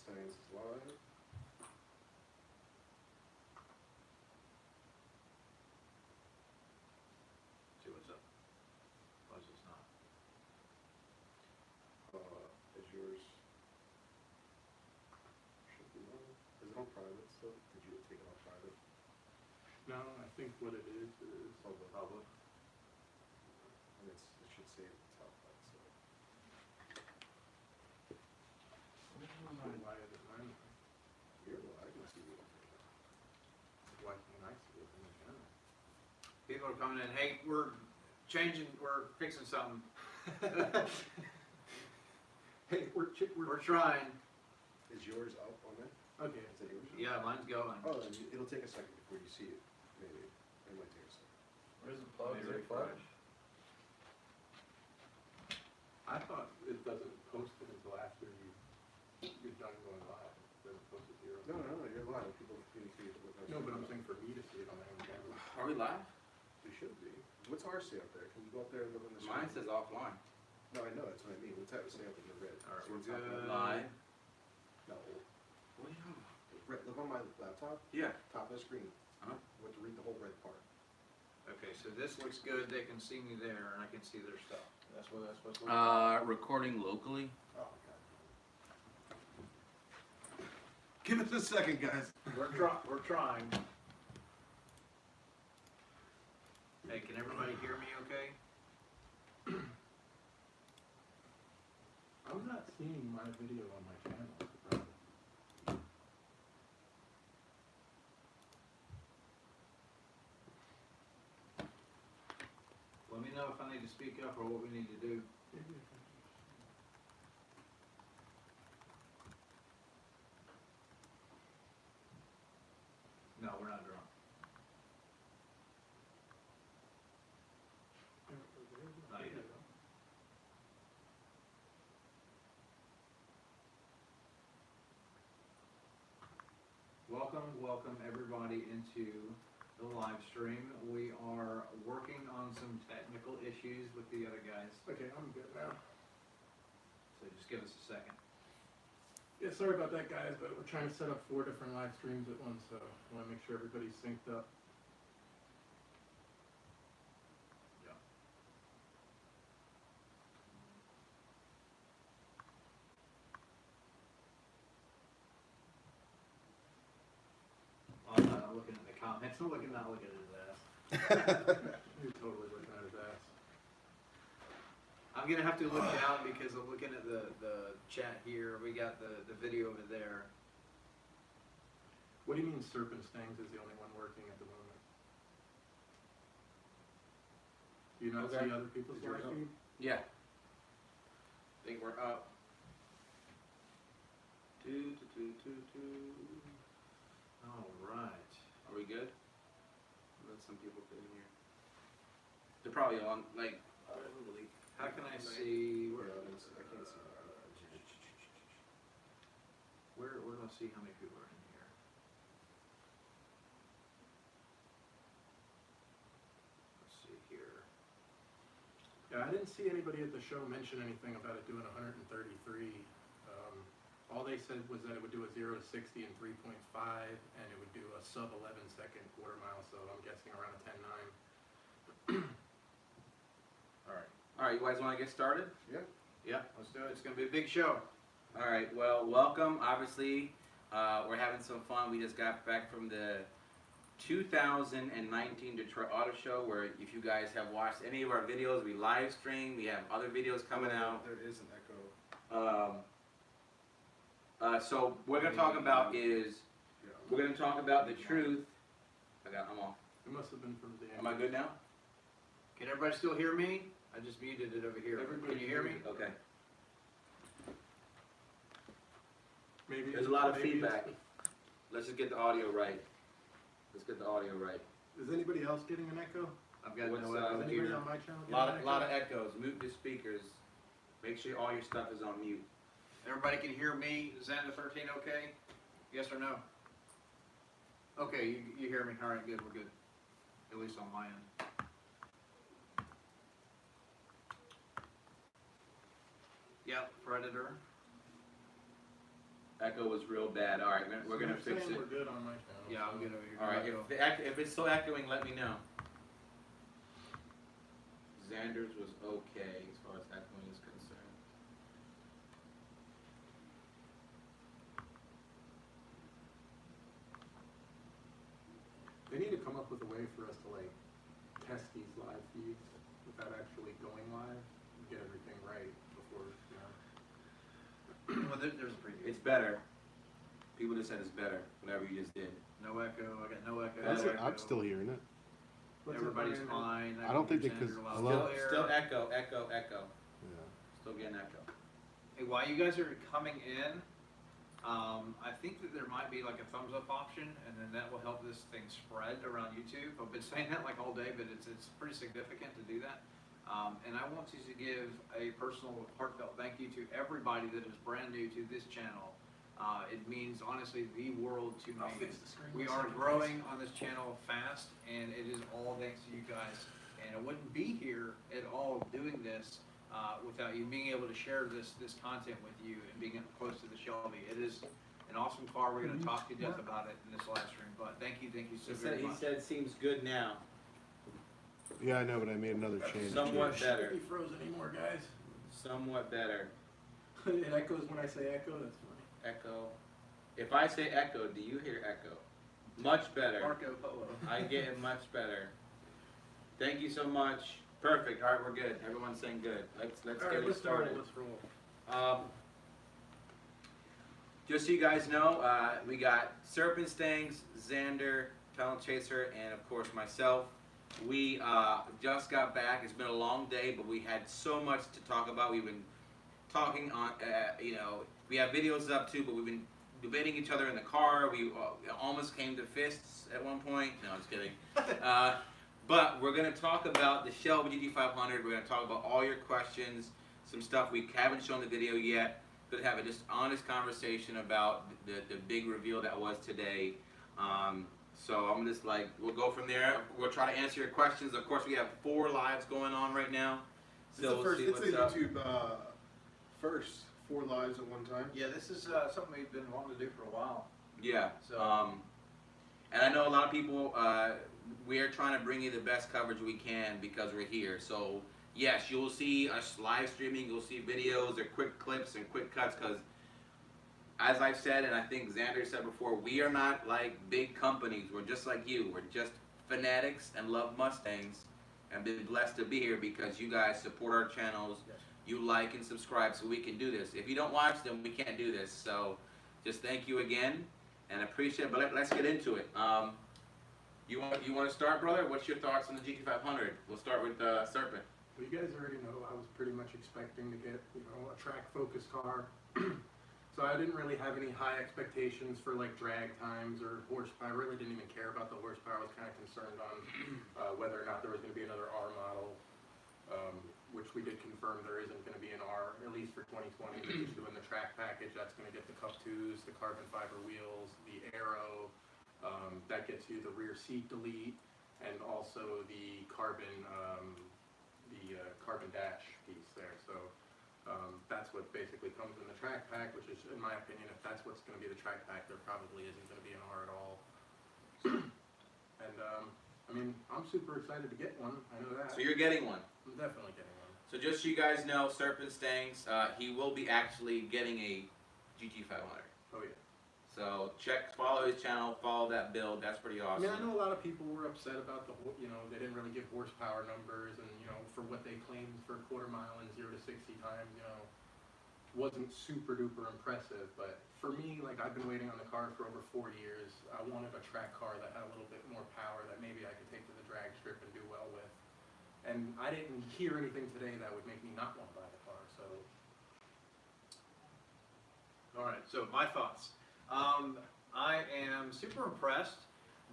Science is live. See what's up. Why is this not? Is yours? Should be on. Is it on private still? Did you take it off private? No, I think what it is Public. Public. And it should say at the top. So. I don't know why it is mine. Weird. Well, I can see you. Why can't I see it in the camera? People are coming in. Hey, we're fixing something. Hey, we're trying. Is yours up on that? Okay. Is that yours? Yeah, mine's going. Oh, then it'll take a second before you see it. Maybe. It might take a second. Where's the plug? Let Is me it plug? refresh. I thought it doesn't post it until after you're done going live. It doesn't post it here. No, you're live. People communicate with us. No, but I'm saying for me to see it on my own camera. Are we live? We should be. What's ours say up there? Can you go up there and look on the screen? Mine says offline. No, I know. That's what I mean. What's that say up in the red? All right, See we're what's up good. there? Live. No. What are you talking about? Red. Look on my laptop. Yeah. Top of the screen. Uh-huh. What to read the whole red part. Okay, so this looks good. They can see me there, and I can see their stuff. That's what. Recording locally. Oh my god. Give us a second, guys. We're trying. Hey, can everybody hear me okay? I'm not seeing my video on my channel. Let me know if I need to speak up or what we need to do. No, we're not drunk. Not yet. Welcome everybody into the live stream. We are working on some technical issues with the other guys, Okay, I'm good now. so just give us a second. Yeah, sorry about that, guys, but we're trying to set up 4 different live streams at once, so I want to make sure everybody's synced up. Yeah. I'm not looking at the comments. I'm not looking at his ass. You're totally looking at his ass. I'm gonna have to look down because I'm looking at the chat here. We got the video over there. What do you mean Serpent Stings is the only one working at the moment? Do you not Okay. see other people's Is yours live up? feed? Yeah. Think we're up. All right. Are we good? Let some people get in here. They're probably on. Like. How can I see I can't see that. where do I see how many people are in here? Let's see here. Yeah, I didn't see anybody at the show mention anything about it doing 133. All they said was that it would do a 0 to 60 in 3.5, and it would do a sub 11-second quarter mile, so I'm guessing around a 10.9. All right. All right. You guys want to get started? Yeah. Yeah, let's do it. It's gonna be a big show. All right. Well, welcome. Obviously, we're having some fun. We just got back from the 2019 Detroit Auto Show, where if you guys have watched any of our videos, we live stream. We have other videos coming out. There is an echo. So what we're gonna talk about is Yeah. we're gonna talk about the truth. I'm off. It must have been from the Am I good now? Can everybody still hear me? I just muted it over here. Everybody Can you hear me? Okay. Maybe There's a lot of maybe feedback. Let's just get the audio right. Let's get the audio right. Is anybody else getting an echo? I've got What's, no Is echo anybody here. on my channel A getting an lot of echo? echoes. Mute the speakers. Make sure all your stuff is on mute. Everybody can hear me. Xander 13 okay? Yes or no? Okay, you hear me. All right, good. We're good. At least on my end. Yep, Predator. Echo was real bad. All right, we're gonna You're fix saying it. We're good on my channel. Yeah, so- I'm good over here. All right, if it's still echoing, let me know. Xander's was okay as far as echoing is concerned. They need to come up with a way for us to like test these live feeds without actually going live, and get everything right before, you know. Well, there's a preview. It's better. People just said it's better. Whatever you just did. No echo. I got no echo. That's no it, I'm echo. still hearing it. What's it, Everybody's Brian? fine. I don't think they- can cause hear loud hello? and clear. Still echo. Yeah. Still getting echo. Hey, while you guys are coming in, I think that there might be like a thumbs up option, and then that will help this thing spread around YouTube. I've been saying that like all day, but it's pretty significant to do that. And I want you to give a personal, heartfelt thank you to everybody that is brand new to this channel. It means honestly the world to I'll me. fix the screen We one are second, growing on this channel fast, and it is all thanks to you guys. And I wouldn't be here at all doing this without you being able to share this content with you and being close to the Shelby. It is an awesome car. We're going to talk to death about it in this live stream. But thank you so very He much. said seems good now. Yeah, I know, but I made another change. Somewhat Shouldn't better. be frozen anymore, guys. Somewhat better. It echoes when I say echo. That's funny. Echo. If I say echo, do you hear echo? Much better. Marco Polo. I get it much better. Thank you so much. Perfect. All right, we're good. Everyone's saying good. Let's All get right, it let's started. roll. Just so you guys know, we got Serpent Stangs, Xander, Talent Chaser, and of course myself. We just got back. It's been a long day, but we had so much to talk about. We've been talking on, we have videos up too, but we've been debating each other in the car. We almost came to fists at one point. No, I'm just kidding. But we're going to talk about the Shelby GT500. We're going to talk about all your questions, some stuff we haven't shown the video yet. Going to have a just honest conversation about the big reveal that was today. So I'm just like, we'll go from there. We'll try to answer your questions. Of course, we have 4 lives going on right now. So we'll see It's what's a up. YouTube first 4 lives at one time. Yeah, this is something we've been wanting to do for a while. Yeah. So- And I know a lot of people, we're trying to bring you the best coverage we can because we're here. So yes, you'll see us live streaming, you'll see videos or quick clips and quick cuts because as I've said, and I think Xander said before, we are not like big companies. We're just like you. We're just fanatics and love Mustangs and been blessed to be here because you guys support our channels. Yes. You like and subscribe so we can do this. If you don't watch, then we can't do this. So just thank you again and appreciate it. But let's get into it. You want to start, brother? What's your thoughts on the GT500? We'll start with Serpent. Well, you guys already know I was pretty much expecting to get, a track-focused car. So I didn't really have any high expectations for like drag times or horsepower. I really didn't even care about the horsepower. I was kind of concerned on whether or not there was going to be another R model, which we did confirm there isn't going to be an R, at least for 2020. They're just doing the track package. That's going to get the Cup 2s, the carbon fiber wheels, the aero. That gets you the rear seat delete, and also the carbon dash piece there. So that's what basically comes in the track pack, which is, in my opinion, if that's what's going to be the track pack, there probably isn't going to be an R at all. And I mean, I'm super excited to get one. I know that. So you're getting one. I'm definitely getting one. So just so you guys know, Serpent Stangs, he will be actually getting a GT500. Oh yeah. So follow his channel, follow that build. That's pretty I awesome. mean, I know a lot of people were upset about they didn't really give horsepower numbers, and for what they claimed for a quarter mile and 0 to 60 time, wasn't super duper impressive. But for me, like I've been waiting on the car for over 4 years. I wanted a track car that had a little bit more power that maybe I could take to the drag strip and do well with. And I didn't hear anything today that would make me not want to buy the car. So. All right, so my thoughts. I am super impressed,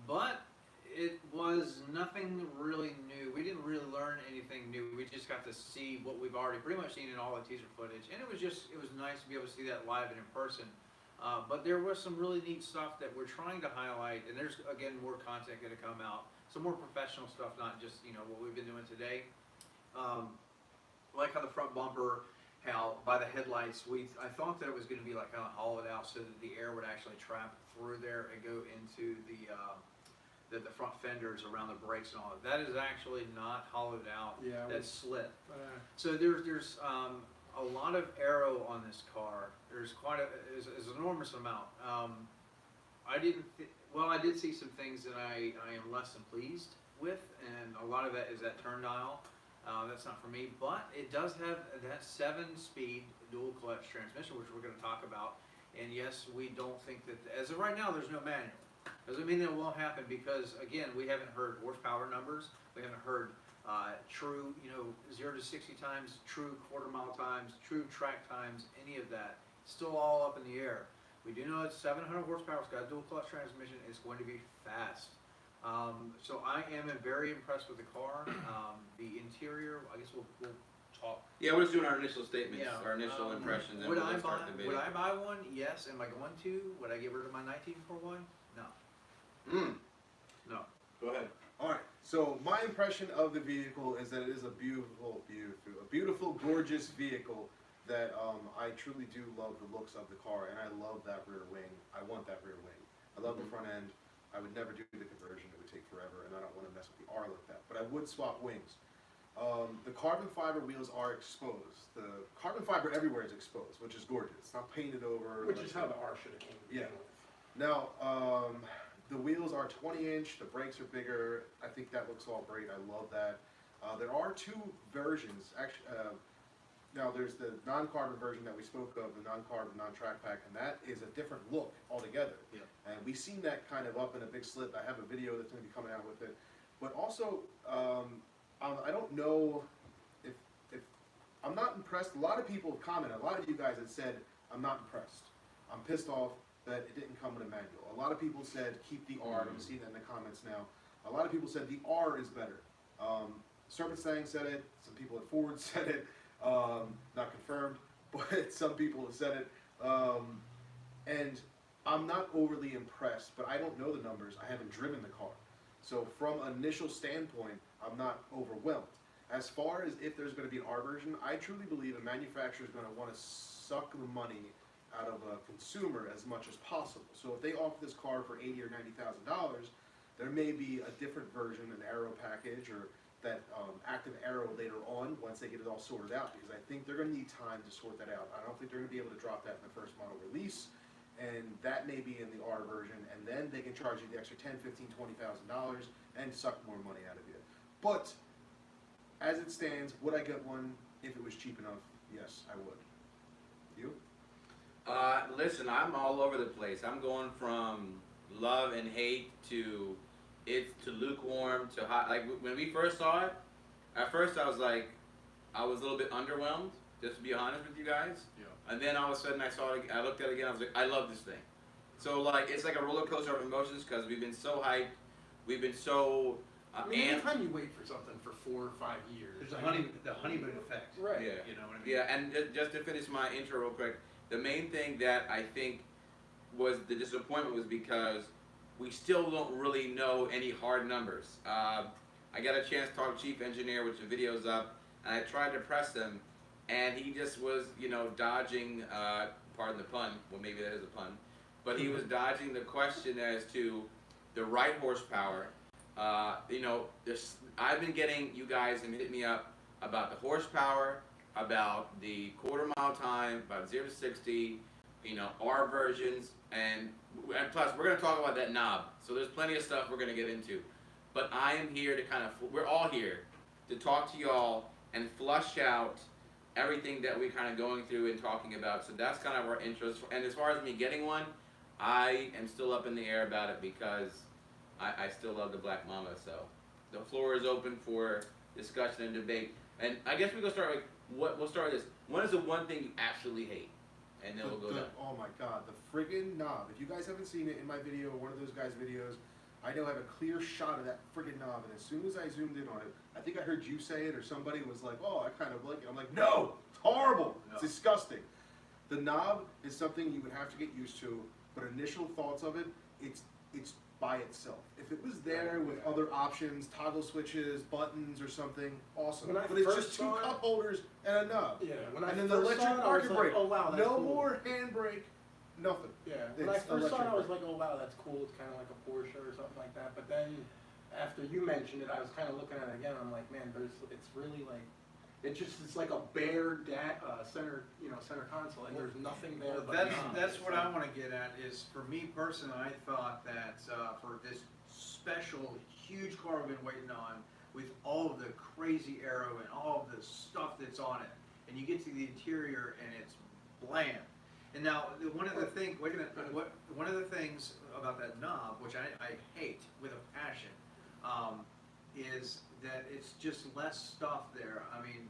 but it was nothing really new. We didn't really learn anything new. We just got to see what we've already pretty much seen in all the teaser footage, and it was nice to be able to see that live and in person. But there was some really neat stuff that we're trying to highlight, and there's, again, more content going to come out. Some more professional stuff, not just, what we've been doing today. Like how the front bumper how by the headlights, I thought that it was going to be like kind of hollowed out so that the air would actually trap through there and go into the front fenders around the brakes and all that. That is actually not hollowed out. Yeah, That's slit. uh, So there's a lot of aero on this car. There's quite is an enormous amount. I did see some things that I am less than pleased with, and a lot of that is that turn dial. That's not for me, but it does have that 7-speed dual clutch transmission, which we're going to talk about. And yes, we don't think that, as of right now, there's no manual. Doesn't mean that it won't happen, because again, we haven't heard horsepower numbers. We haven't heard true, 0 to 60 times, true quarter-mile times, true track times, any of that. Still all up in the air. We do know it's 700 horsepower. It's got a dual clutch transmission. It's going to be fast. So I am very impressed with the car. The interior, I guess we'll talk. Yeah, we're just doing our initial statements, Yeah, our initial impressions, and Would we'll I start buy? the video. Would I buy one? Yes. Am I going to? Would I get rid of my 19 for one? No. No. Go ahead. All right. So my impression of the vehicle is that it is a beautiful, gorgeous vehicle that I truly do love the looks of the car, and I love that rear wing. I want that rear wing. I love the front end. I would never do the conversion. It would take forever, and I don't want to mess with the R like that. But I would swap wings. The carbon fiber wheels are exposed. The carbon fiber everywhere is exposed, which is gorgeous. It's not painted over. which is how the R should have came to begin with. Now, the wheels are 20-inch. The brakes are bigger. I think that looks all great. I love that. There are two versions. Actually, now there's the non-carbon version that we spoke of, the non-carbon, non-track pack, and that is a different look altogether. Yeah. And we've seen that kind of up in a big slip. I have a video that's going to be coming out with it. But also, I don't know if I'm not impressed. A lot of people have commented. A lot of you guys have said, I'm not impressed. I'm pissed off that it didn't come with a manual. A lot of people said, keep the R. I'm seeing that in the comments now. A lot of people said the R is better. Serpent Stang said it. Some people at Ford said it. Not confirmed, but some people have said it. And I'm not overly impressed, but I don't know the numbers. I haven't driven the car. So from an initial standpoint, I'm not overwhelmed. As far as if there's going to be an R version, I truly believe a manufacturer is going to want to suck the money out of a consumer as much as possible. So if they offer this car for $80,000 or $90,000, there may be a different version, an aero package, or that active aero later on once they get it all sorted out, because I think they're going to need time to sort that out. I don't think they're going to be able to drop that in the first model release, and that may be in the R version, and then they can charge you the extra $10,000, $15,000, $20,000 and suck more money out of you. But as it stands, would I get one if it was cheap enough? Yes, I would. You? Listen, I'm all over the place. I'm going from love and hate to lukewarm to hot. Like when we first saw it, at first I was like, I was a little bit underwhelmed, just to be honest with you guys. Yeah. And then all of a sudden I saw it, I looked at it again, I was like, I love this thing. So like, it's like a roller coaster of emotions, because we've been so hyped, we've been so I mean, amped. anytime you wait for something for 4 or 5 years. There's a I mean, the honeymoon effect. Right. Yeah. You know what I mean? Yeah, and just to finish my intro real quick, the main thing that I think was the disappointment was because we still don't really know any hard numbers. I got a chance to talk to Chief Engineer, which the video's up, and I tried to press him, and he just was, dodging, pardon the pun, well maybe that is a pun, but he was dodging the question as to the right horsepower. I've been getting you guys and hit me up about the horsepower, about the quarter-mile time, about 0 to 60, R versions, and plus we're going to talk about that knob. So there's plenty of stuff we're going to get into. But I am here to we're all here to talk to y'all and flush out everything that we're kind of going through and talking about. So that's kind of our interest. And as far as me getting one, I am still up in the air about it, because I still love the Black Mama. So the floor is open for discussion and debate. And I guess we're going to start we'll start with this. What is the one thing you absolutely hate? And then we'll go down. Oh my God, the friggin' knob. If you guys haven't seen it in my video or one of those guys' videos, I now have a clear shot of that friggin' knob, and as soon as I zoomed in on it, I think I heard you say it, or somebody was like, oh, I kind of like it. I'm like, no, it's horrible. No. It's disgusting. The knob is something you would have to get used to, but initial thoughts of it, it's by itself. If it was there with other options, toggle switches, buttons, or something, awesome. When I But it's first just two saw it- cup holders and a knob. Yeah, when I And then the first electric saw it, I parking was like, brake. oh wow, that's No cool. more handbrake, nothing. Yeah, when I It's first saw it, electric I was brake. like, oh wow, that's cool. It's kind of like a Porsche or something like that. But then after you mentioned it, I was kind of looking at it again. I'm like, man, it's really like, it's like a bare center console, and there's nothing there. Well, but that's knobs. what I want to get at is, for me personally, I thought that for this special huge car we've been waiting on, with all of the crazy aero and all of the stuff that's on it, and you get to the interior and it's bland. And now one of the things, one of the things about that knob, which I hate with a passion, is that it's just less stuff there. I mean,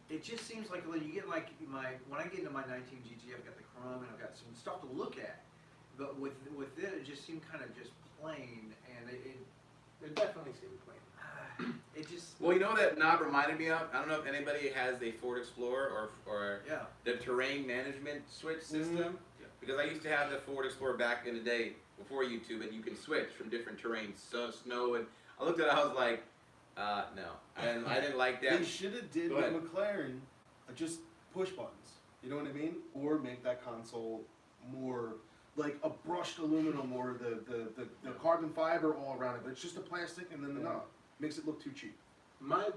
it just seems like when you get like when I get into my 19 GT, I've got the chrome and I've got some stuff to look at. But with it just seemed kind of just plain, and It definitely seemed plain. it just Well, you know what that knob reminded me of? I don't know if anybody has a Ford Explorer or yeah. the terrain management switch system. Yeah. Because I used to have the Ford Explorer back in the day before YouTube, and you can switch from different terrains, snow, and I looked at it, I was like, no, I didn't like that. They should have did Go with ahead. McLaren, just push buttons. You know what I mean? Or make that console more like a brushed aluminum, or the carbon fiber all around it. But it's just a plastic and then the knob. Makes it look too cheap.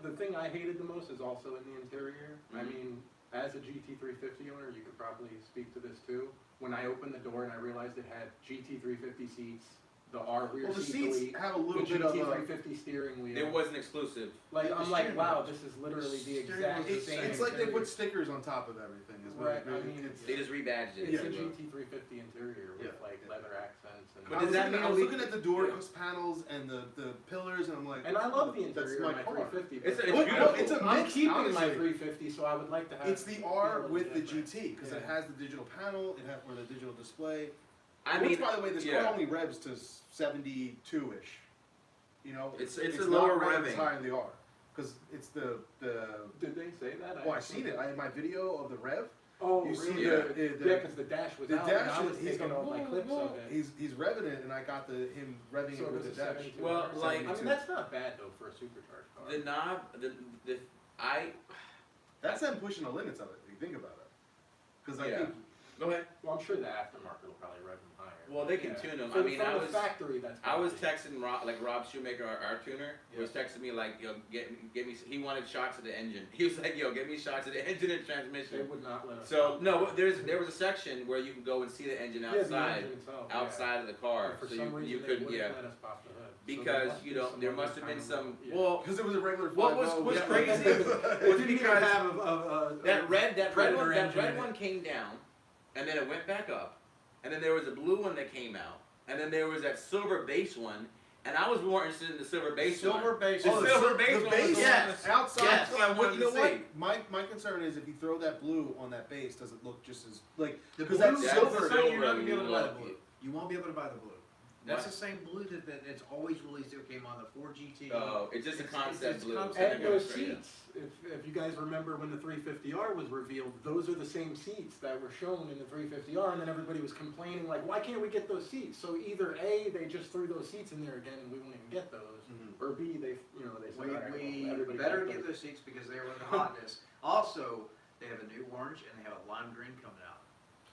The thing I hated the most is also in the interior. I Mhm. mean, as a GT350 owner, you could probably speak to this too. When I opened the door and I realized it had GT350 seats, the R rear Well, the seat seats delete, have a the little bit of a. GT350 steering wheel. It wasn't exclusive. Like, The I'm like, steering wow, wheel. this is literally the Steering exact wheel. same. It's like they interior. put stickers on top of everything. Is what Right, it really, I mean, it's, They just rebadged it. It's a if you will. GT350 interior with Yeah. like leather accents and. But I does was that looking, mean I was we- looking at the door Yeah. panels and the pillars, and I'm like, And I love the that's interior my of my car. 350. It's but- a- Well, beautiful. it's a I'm mix, keeping my honestly. 350, so I would like to have. It's the R feel with the different. GT because it Yeah. has the digital panel, it has or the digital display. I Which, mean, by the way, this yeah. car only revs to 72-ish. You know, It's a not lower revving as revving. high in the R because it's the. Did they say that? Oh, I've seen it. I have my video of the rev. Oh, You really? see Yeah. Yeah, because the dash was The out, dash and I was is he's taking going all my clips of it. He's revving it, and I got him revving So it it with was the a dash. 72. Well, like- I mean, that's not bad though for a supercharged car. The knob, That's them pushing the limits of it. If you think about it, because I Yeah. think Go ahead. Well, I'm sure the aftermarket will probably rev them higher. Well, they can Yeah. tune them. From, I mean, from I the was factory. That's. I was probably- texting Rob Shoemaker, our tuner, was texting me like, yo, get me. He wanted shots of the engine. He was like, yo, get me shots of the engine and They transmission. would not let us. So stop. no, there was a section where you can go and see the engine Yeah, the outside, engine itself, yeah. outside of the car. And for So some you reason they could wouldn't let us pop the hood. So there because must you be know some there other must have been kind of- some yeah. well because it was a regular. what 5.0, was yeah. crazy It was didn't even because have a that red Predator that engine red in it. one came down, and then it went back up, and then there was a blue one that came out, and then there was that silver base one, and I was more interested in the silver base Silver one. base. The Oh, silver base the one base was the yes. one outside. Yes, what I But wanted you know to what? see. My concern is if you throw that blue on that base, does it look just as like The because blue, that that's silver. silver. you're not gonna be able to buy the Love blue. it. You won't be able to buy the blue. That's Why? the same blue that's always released. It came on the Ford GT. Oh, it's just a concept it's blue. concept. And those seats, if you guys remember when the 350R was revealed, those are the same seats that were shown in the 350R, and then everybody was complaining like, why can't we get those seats? So either A, they just threw those seats in there again and we won't even get those, Mhm. or B, they said, all right, We well, everybody better got get those. those seats because they were the hotness. Also, they have a new orange and they have a lime green coming out.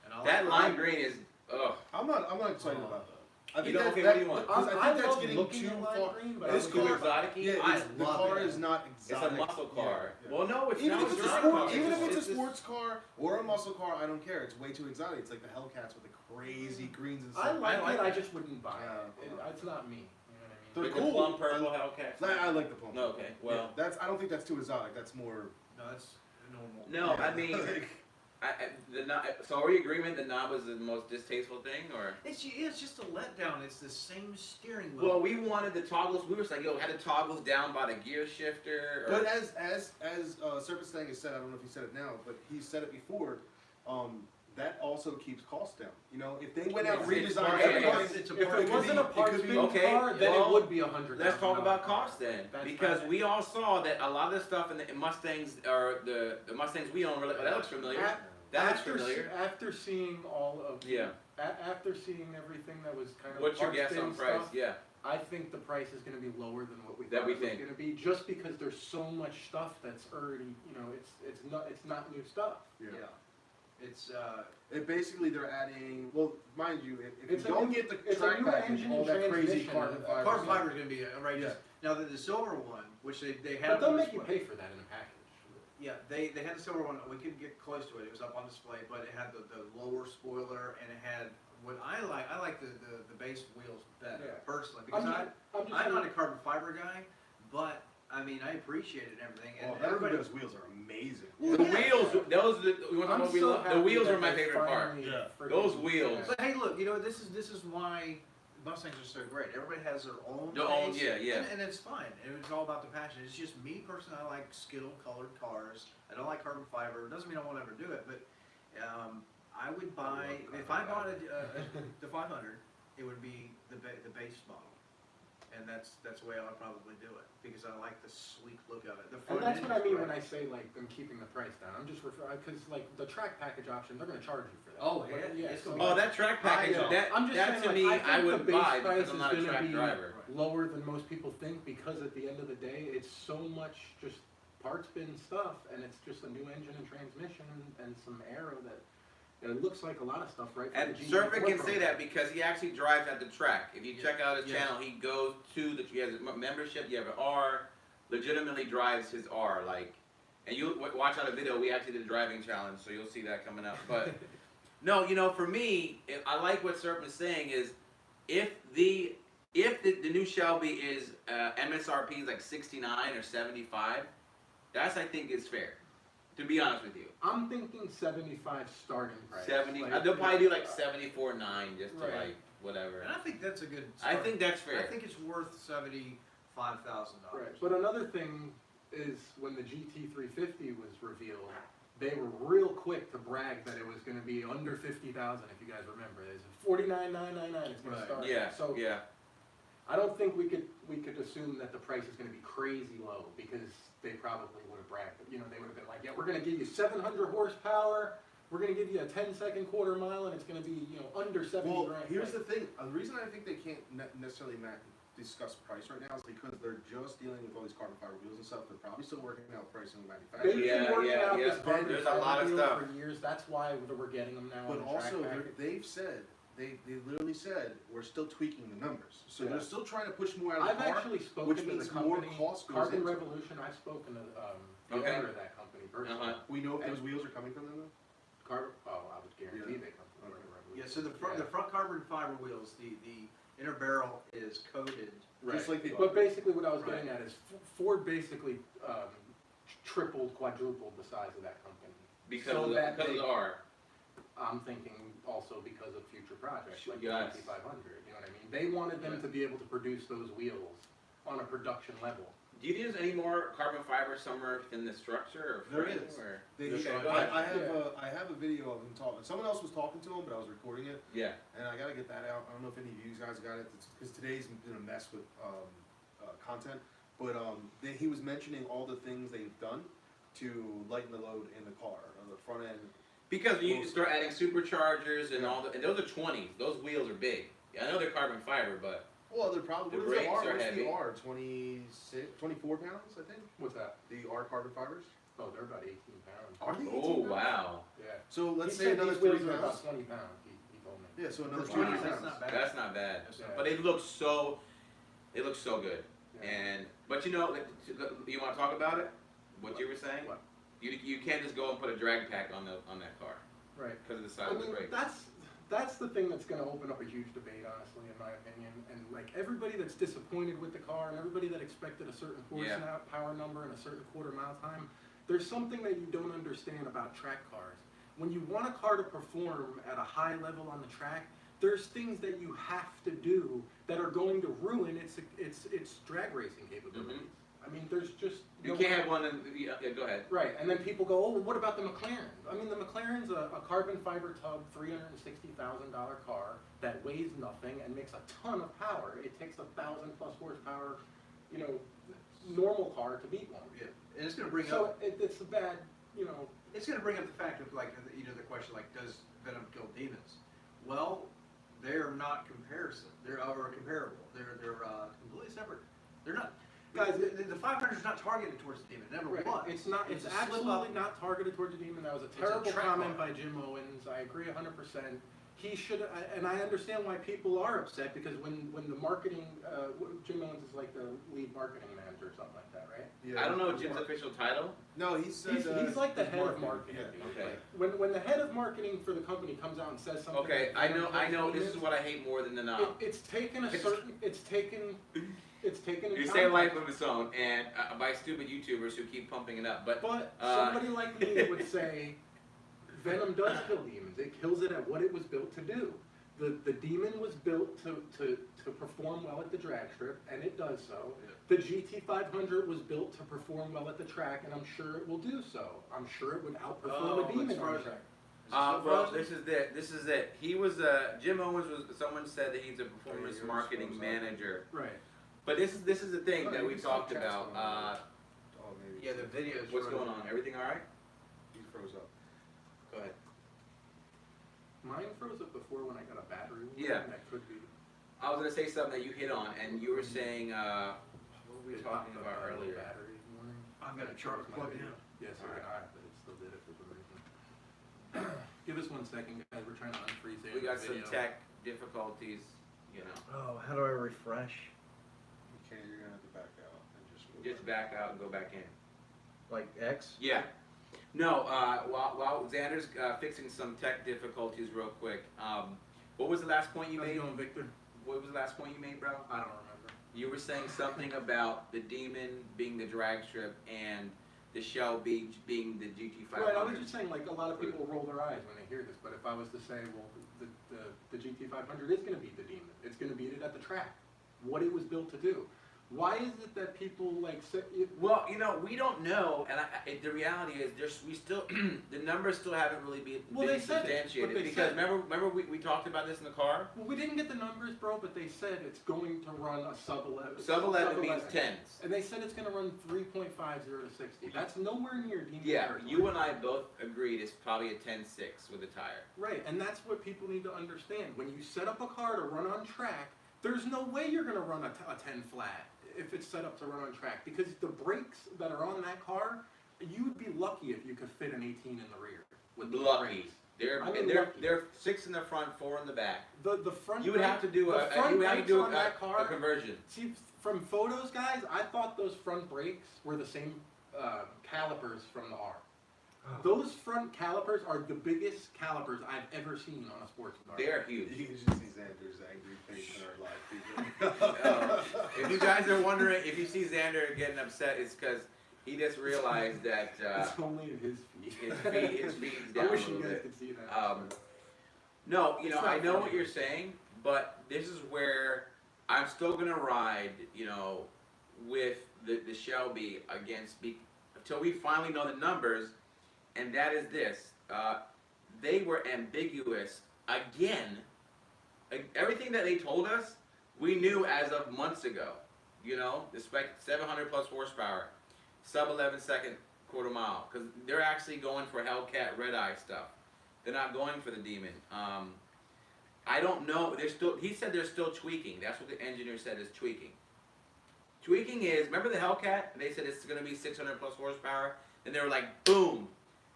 And I That like lime green is ugh. I'm not excited Oh. about that. I You think don't- that, okay, that what do you want? because I I think that's love getting looking too at lime far. green, but This I Too would- car, exotic-y? yeah, I the love car it. is not It's exotic. a muscle car. Yeah. Well, no, it's Even not if it's a exotic sport, car. even if it's a just- sports car or a muscle car, I don't care. It's way too exotic. It's like the Hellcats with the crazy greens and I stuff. like like it, I it. just wouldn't buy Yeah. it. It's not me, you know what I mean? They're With cool. the plum purple Hellcats. I like the plum. No, okay, well. Yeah, that's. I don't think that's too exotic. That's more. No, that's normal. No, yeah. I mean, so are we in agreement the knob was the most distasteful thing, or? It's just a letdown. It's the same steering wheel. Well, we wanted the toggles. We were just like, yo, had the toggles down by the gear shifter. Or, But as Serpent Stang has said, I don't know if he said it now, but he said it before. That also keeps costs down. You know, if they went out and It's redesigned part- everybody, it's a If part- it wasn't a it parts could be- bin Okay, car, then well, it would be $100,000. let's talk about cost then, That's because fine. we all saw that a lot of the stuff in the Mustangs, or the Mustangs we own, were like, oh, that looks familiar. That looks familiar. After seeing all of Yeah. After seeing everything that was kind of What's your parts guess on bin price? stuff, Yeah. I think the price is going to be lower than what we That thought we it was think. going to be, just because there's so much stuff that's already, you know, it's not new stuff. Yeah. It's It basically they're adding. Well, mind you, if It's you a don't new- get the it's a track new package, engine all and that crazy transmission. carbon fiber. carbon stuff. fiber is going to be outrageous. Now the silver one, which they But have they'll on make you display. pay for that in a package. Yeah, they had the silver one. We couldn't get close to it. It was up on display, but it had the lower spoiler, and it had what I like. I like the base wheels better Yeah. personally, because I'm just I'm not a saying- carbon fiber guy, but I mean I appreciated everything, and Oh, everybody. those wheels are amazing. Well, The yeah. wheels, those are the, you want to talk I'm about so wheels? The happy wheels that are my they favorite part. finally Yeah. friggin- Those wheels. But hey, look, you know this is why Mustangs are so great. Everybody has their own. Their own, taste, yeah. and it's fine. And it's all about the passion. It's just me personally. I like skittle-colored cars. I don't like carbon fiber. It doesn't mean I won't ever do it, but I would buy if I bought the 500, it would be the base model, and that's the way I would probably do it because I like the sleek look of it. The And front that's end what I is mean great. when I say like I'm keeping the price down. I'm just referring because like the track package option, they're going to charge you for that. Oh, Like, yeah, it's so gonna Oh, that track package, I know. that, I'm just that to saying, me, like, I I think would the base buy price because I'm is not a gonna track be driver. lower than most people think, because at the end of the day, it's so much just parts bin stuff, and it's just a new engine and transmission and some aero that it looks like a lot of stuff, right? from And the GT4 Serpent can say program. that because he actually drives at the track. If you Yeah. check out his Yes. channel, he goes to he has a membership, you have an R, legitimately drives his R, like, and you watch out a video, we actually did a driving challenge, so you'll see that coming up. But, no, you know, for me, I like what Serpent is saying is, if the new Shelby is, MSRP is like 69 or 75, that's, I think, is fair, to be honest with you. I'm thinking 75 starting price. 70, Like, they'll probably do like 74.9 just to Right. like, whatever. And I think that's a good. I start. think that's I fair. think it's worth $75,000. Right, but another thing is when the GT350 was revealed, they were real quick to brag that it was going to be under 50,000. If you guys remember, it's 49,999. It's going to Right. start. Yeah, So yeah. I don't think we could assume that the price is going to be crazy low, because they probably would have bragged. You know, they would have been like, yeah, we're going to give you 700 horsepower. We're going to give you a 10-second quarter mile, and it's going to be, you know, under 70 Well, grand. here's the thing. The reason I think they can't necessarily discuss price right now is because they're just dealing with all these carbon fiber wheels and stuff. They're probably still working out pricing and They've manufacturing. been Yeah, working yeah, out yeah. this carbon There's a fiber lot of deal stuff. for years. That's why we're getting them now. But on the also, track package. they've said, they literally said, we're still tweaking the numbers. So Yeah. they're still trying to push more out of I've the car. actually spoken which to means the more company, cost goes Carbon into it. Revolution. I've spoken to the Okay. owner of that company personally. Uh-huh. We know if those wheels are coming from them though? I would guarantee Yeah. they come from Okay. Carbon Revolution. Yeah. So the front carbon fiber wheels, the inner barrel is coated. Just like the But basically, what I was Right. getting at is Ford basically tripled, quadrupled the size of that company. Because So of that the they- R. I'm thinking also because of future projects like Yes. the GT500. You know what I mean? They wanted them to be able to produce those wheels on a production level. Do you think there's any more carbon fiber somewhere in the structure? Or There frame, is. Or? They, Okay, I, go ahead. I have a video of him talking. Someone else was talking to him, but I was recording it, Yeah. and I gotta get that out. I don't know if any of you guys got it, because today's been a mess with content. But he was mentioning all the things they've done to lighten the load in the car, on the front end. Because you start adding superchargers and all the, and those are 20s. Those wheels are big. Yeah, I know they're carbon fiber, but Well, they're probably, The what is the brakes R? are What's heavy. the R? 24 pounds, I think? What's that? The R carbon fibers? Oh, they're about 18 pounds. Are they 18 oh pounds? wow, Yeah. So let's He say said another these 3 wheels are about pounds. 20 pounds. He told me. Yeah, so another For 20 20, pounds. That's not bad. that's not bad. That's Yeah. not But it looks so, good. Yeah. And but you know, you want to talk about it? What you were saying? What? You can't just go and put a drag pack on that car Right. because of the size I of the mean, brakes. that's the thing that's going to open up a huge debate, honestly, in my opinion. And like everybody that's disappointed with the car, and everybody that expected a certain horsepower number and a certain quarter mile time, there's something that you don't understand about track cars. When you want a car to perform at a high level on the track, there's things that you have to do that are going to ruin its drag racing capabilities. I mean, there's just You no can't way- have one. Yeah, go ahead. Right, and then people go, oh, well, what about the McLaren? I mean, the McLaren's a carbon fiber tub, $360,000 car that weighs nothing and makes a ton of power. It takes 1,000+ horsepower, you know, normal car to beat one. Yeah. And it's going to bring So up. it's a bad, you know. It's going to bring up the fact of like the question like does Venom kill demons? Well, they're not comparison. They're comparable. They're completely separate. They're not. Guys, the 500 is not targeted towards the Demon. It never Right. was. It's not. It's a slip absolutely up. not targeted towards the Demon. That was a a terrible track comment car. by Jim Owens. I agree 100%. He should, and I understand why people are upset because when the marketing, Jim Owens is like the lead marketing manager or something like that, right? Yeah, I don't know Jim's official title. No, he said He's like the head of marketing. Yeah. Okay. When the head of marketing for the company comes out and says something, Okay, like, I know. This is what I hate more than the knob. It's taken a certain. It's taken. You say life of its own, and by stupid YouTubers who keep pumping it up. But Somebody like me would say, Venom does kill demons. It kills it at what it was built to do. The demon was built to perform well at the drag strip, and it does so. The GT500 was built to perform well at the track, and I'm sure it will do so. I'm sure it would outperform a demon on the track. well, this is it. This is it. He was Jim Owens was. Someone said that he's a performance marketing manager. Right. But this is the thing that we Maybe talked some cat's about. going on. Oh, maybe. Yeah, the videos. What's going on? Everything all right? He froze up. Go ahead. Mine froze up before when I got a battery. Yeah. That could be. I was gonna say something that you hit on, and you were saying what were we talking about earlier? Battery in the morning. I've got a charger plugged in. Yes, so did I, but it still did it for some reason. Give us 1 second, guys. We're trying to unfreeze the We got video. some tech difficulties, you know. Oh, how do I refresh? Okay, you're gonna have to back out and just. Just back out and go back in. Like X? Yeah. No, while Xander's fixing some tech difficulties real quick, what was the last point you How's it made? going, Victor? What was the last point you made, bro? I don't remember. You were saying something about the Demon being the drag strip and the Shell being the GT500. Right, I was just saying, like, a lot of people roll their eyes when they hear this, but if I was to say, well, the GT500 is going to beat the Demon. It's going to beat it at the track. What it was built to do. Why is it that people, like, say... Well, you know, we don't know, and the reality is, we still, the numbers still haven't really been Well, they said it, substantiated. but they Because said- remember we talked about this in the car? Well, we didn't get the numbers, bro, but they said it's going to run a sub-11. Sub-11 means tens. And they said it's going to run 3.50 to 60. That's nowhere near Demon Yeah, territory. you and I both agreed it's probably a 10.6 with a tire. Right, and that's what people need to understand. When you set up a car to run on track, there's no way you're going to run a 10 flat if it's set up to run on track. Because the brakes that are on that car, you would be lucky if you could fit an 18 in the rear. With the Lucky. brakes. They're I mean, they're lucky. they're 6 in the front, 4 in the back. The front You would have to do the front brakes on that a car, conversion. See, from photos, guys, I thought those front brakes were the same calipers from the R. Those front calipers are the biggest calipers I've ever seen on a sports car. They're huge. You can just see Xander's angry face in our live feed. If you guys are wondering, if you see Xander getting upset, it's because he just realized that It's only in his feet. his feet's down I wish a you little guys bit. could see that. No, you It's know, not I know funny. what you're saying, but this is where I'm still gonna ride, you know, with the Shelby until we finally know the numbers, and that is this. They were ambiguous again. Everything that they told us, we knew as of months ago. You know, the spec 700 plus horsepower, sub 11 second quarter mile, because they're actually going for Hellcat Red Eye stuff. They're not going for the Demon. I don't know. He said they're still tweaking. That's what the engineer said is tweaking. Tweaking is, remember the Hellcat? They said it's going to be 600 plus horsepower. And they were like, boom,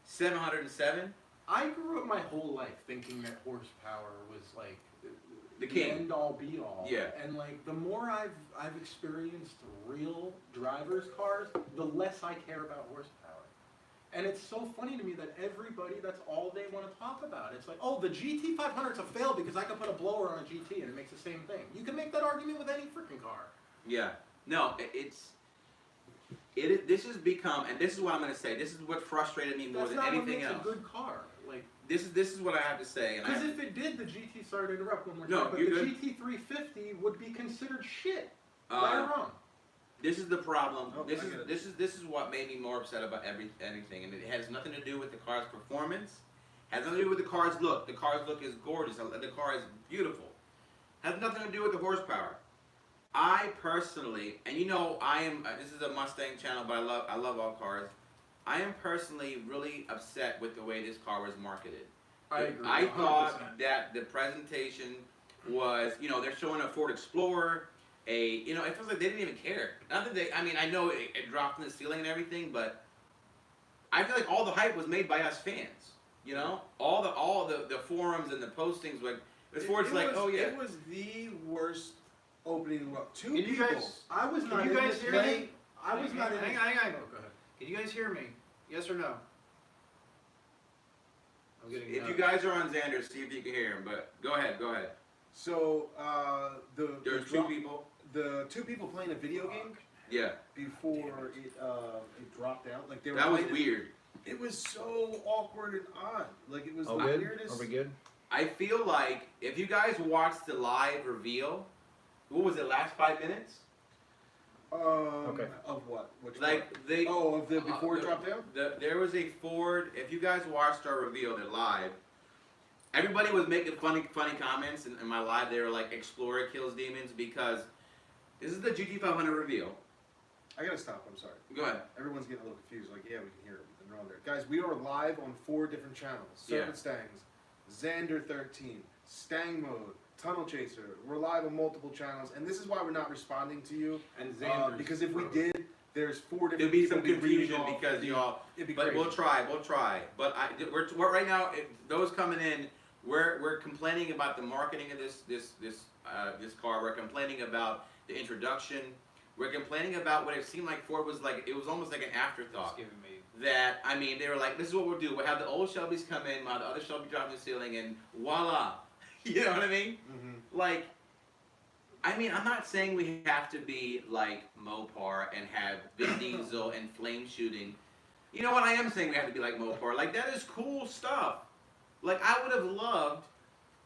707. I grew up my whole life thinking that horsepower was like The king. end all be all. Yeah. And like the more I've experienced real drivers' cars, the less I care about horsepower. And it's so funny to me that everybody, that's all they want to talk about. It's like, oh, the GT500's a fail because I can put a blower on a GT and it makes the same thing. You can make that argument with any freaking car. Yeah. No, this has become, and this is what I'm going to say, this is what frustrated me more That's than not what anything makes else. a good car. Like, This is what I have to say. And because if it did, the GT, sorry to interrupt one more No, time, but you're the good. GT350 would be considered shit. Right or wrong? This is the problem. Oh, This I get it. is what made me more upset about anything, and it has nothing to do with the car's performance. Has nothing to do with the car's look. The car's look is gorgeous. The car is beautiful. Has nothing to do with the horsepower. I personally, and you know, I am. This is a Mustang channel, but I love all cars. I am personally really upset with the way this car was marketed. I agree. I 100%. thought that the presentation was, they're showing a Ford Explorer, it feels like they didn't even care. Not that I know it dropped in the ceiling and everything, but I feel like all the hype was made by us fans. All the forums and the postings, like, Ford's like, oh yeah. It was the worst opening. Two Can you people. guys- I was Can not you in guys this hear thing. me? I was not in Hang this. on, hang on. Oh, go ahead. Can you guys hear me? Yes or no? I'm getting If no. you guys are on Xander, see if you can hear him. But go ahead. So There's two people. the two people playing a video game Yeah, before it dropped out. Like they were that was playing it. weird. It was so awkward and odd. Like it was All the good? weirdest. Are we good? I feel like if you guys watched the live reveal, what was it? Last 5 minutes? Okay. Of what? Which Like part? they. Of the before it dropped out. There was a Ford. If you guys watched our reveal, they're live. Everybody was making funny comments in my live. They were like, "Explorer kills demons," because this is the GT500 reveal. I gotta stop. I'm sorry. Go ahead. Everyone's getting a little confused. Like, yeah, we can hear it. And they're on there. Guys, we are live on 4 different channels. Serpent Stangs, Xander 13, Stang Mode, Tunnel Chaser. We're live on multiple channels, and this is why we're not responding to you. And Xander's Because if we froze. did, there's 4 different There'll be people some reading confusion off because the- y'all. It'd be But crazy. we'll try. But we're right now. Those coming in, we're complaining about the marketing of this car. We're complaining about the introduction. We're complaining about what it seemed like Ford was like. It was almost like an It's afterthought. giving me. That they were like, this is what we'll do. We'll have the old Shelbys come in, we'll have the other Shelby drop in the ceiling, and voila. You know what I mean? Mhm. Like, I'm not saying we have to be like Mopar and have Vin Diesel and flame shooting. You know what? I am saying we have to be like Mopar. Like, that is cool stuff. Like, I would have loved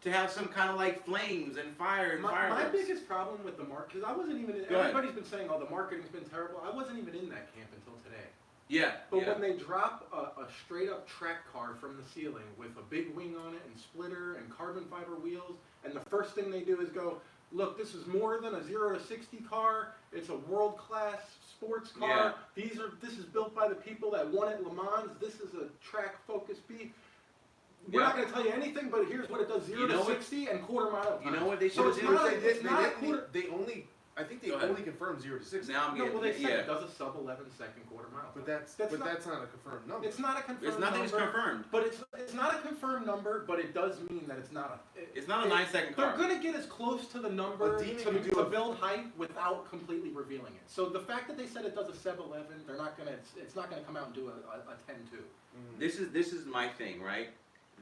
to have some kind of like flames and fire and My fireworks. biggest problem with the market, because I wasn't even. Go ahead. Everybody's been saying, "Oh, the marketing's been terrible." I wasn't even in that camp until today. Yeah. But yeah. when they drop a straight up track car from the ceiling with a big wing on it and splitter and carbon fiber wheels, and the first thing they do is go, "Look, this is more than a 0 to 60 car. It's a world class sports car. This is built by the people that won at Le Mans. This is a track focused beat." We're not going to tell you anything, but here's what it does: 0 You know to what- 60 and quarter mile. You know what they So should it's do? not a- They it's not a quarter. I think they Go ahead. only confirmed 0 to 60. Now I'm No, getting. well, they said yeah. it does a sub 11-second quarter mile. But that's That's not a confirmed number. It's not a confirmed There's nothing that's number. confirmed. But it's not a confirmed number, but it does mean that it's not a. It's not a 9-second They're car. gonna get as close to the number A demon to can do to a- build hype without completely revealing it. So the fact that they said it does a 7-11, they're not gonna. It's not gonna come out and do a 10-2. Mhm. This is my thing, right?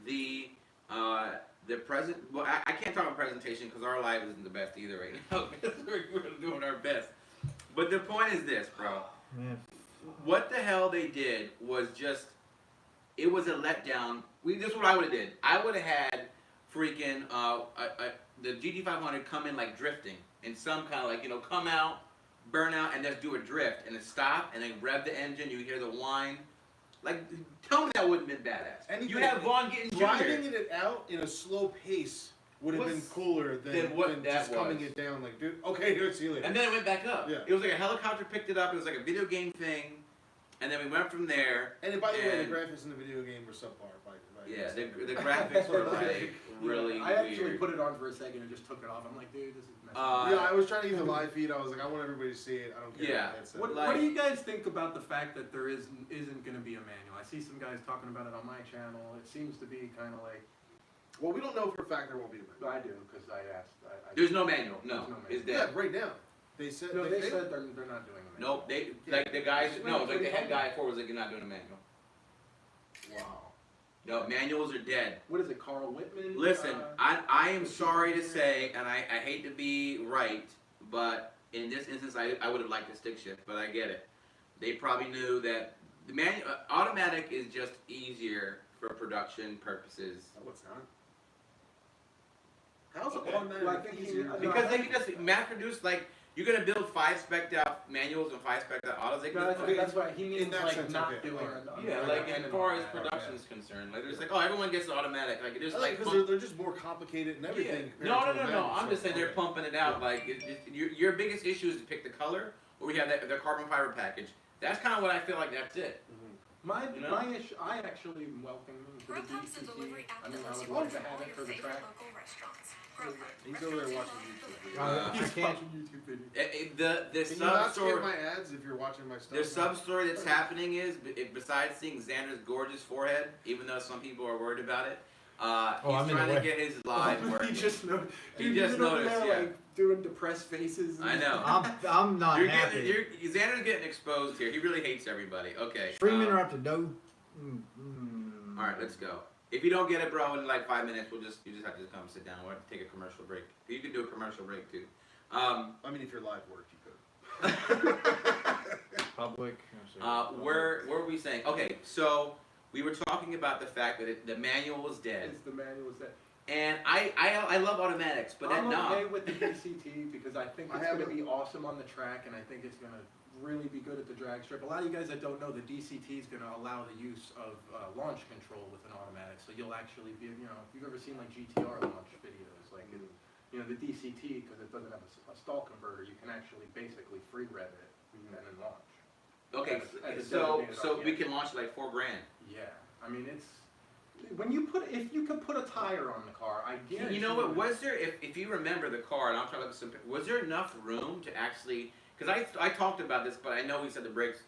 The present. Well, I can't talk about presentation because our live isn't the best either right now. we're doing our best. But the point is this, bro. Man. What the hell they did was just. It was a letdown. This is what I would have did. I would have had freaking the GT500 come in like drifting in some kind of like come out, burn out, and just do a drift and then stop and then rev the engine. You hear the whine. Like, tell me that wouldn't have been badass. Anything- You have Vaughn getting Driving junior. it out in a slow pace would have been What's- cooler than what than that just coming was. it down like, dude, okay, here, see you later. And then it went back up. Yeah. It was like a helicopter picked it up. It was like a video game thing. And then we went from there. And by the way, and- the graphics in the video game were subpar. Yeah, the graphics were like really I actually weird. put it on for a second and just took it off. I'm like, dude, this is messy. Yeah, I was trying to use the live feed. I was like, I want everybody to see it. I don't care. Yeah. What the headset. What do you guys think about the fact that there isn't going to be a manual? I see some guys talking about it on my channel. It seems to be kind of like, Well, we don't know for a fact there won't be a manual. I do, because I asked. There's no manual. No, There's no it's manual. dead. Yeah, right now. They said. No, they said they're not doing a manual. Nope. They like the guys. No, like the head guy for was like, you're not doing a manual. Wow. No, manuals are dead. What is it, Carl Whitman? Listen, I am sorry to say, and I hate to be right, but in this instance, I would have liked the stick shift, but I get it. They probably knew that the automatic is just easier for production purposes. No, it's not. How's Okay. it automatic Well, I think easier? no, Because they can just mass produce, like, you're going to build 5 spec'd out manuals and 5 spec'd out autos. They can No, just that's why he means that like sense, not okay. doing Alright. it. Yeah, like as far as production is concerned, like there's like, oh, everyone gets an automatic, like it just like because they're just more complicated and everything. Yeah. No, compared to a manual, I'm so- just saying they're okay. pumping it out. Like your biggest issue is to pick the color, or we have the carbon fiber package. That's kind of what I feel like. That's it. Mhm. My issue, I actually welcome him to the DCT. I mean, I would love to have it for the track. He's over there watching YouTube. I He's can't. watching YouTube videos. The Can you not sub skip story. my ads if you're watching my stuff? The sub story that's happening is, besides seeing Xander's gorgeous forehead, even though some people are worried about it, he's I'm in trying the to way. get his live working. He just noticed. He Dude, just you've been over noticed, there, yeah. like, doing depressed faces. I know. I'm not You're happy. getting, Xander's getting exposed here. He really hates everybody. Okay. Stream interrupted. No. All right, let's go. If you don't get it, bro, in like 5 minutes, you just have to come sit down. We'll have to take a commercial break. You can do a commercial break too. I mean, if your live worked, you could. Public. Where were we saying? Okay, so we were talking about the fact that the manual was dead, It's the manual that. and I love automatics, but that I'm knob. okay with the DCT because I think I it's have going to a- be awesome on the track, and I think it's going to really be good at the drag strip. A lot of you guys that don't know, the DCT is going to allow the use of launch control with an automatic, so you'll actually be, you know, if you've ever seen like GTR launch videos, like you know the DCT, because it doesn't have a stall converter, you can actually basically free rev it and then launch. Okay, As a so designated we RPM. can launch like $4 grand. Yeah, I mean it's when you put if you could put a tire on the car, I guarantee. You know what? Was there, if you remember the car, and I'll try to look at some, was there enough room to actually? Because I talked about this, but I know he said the brakes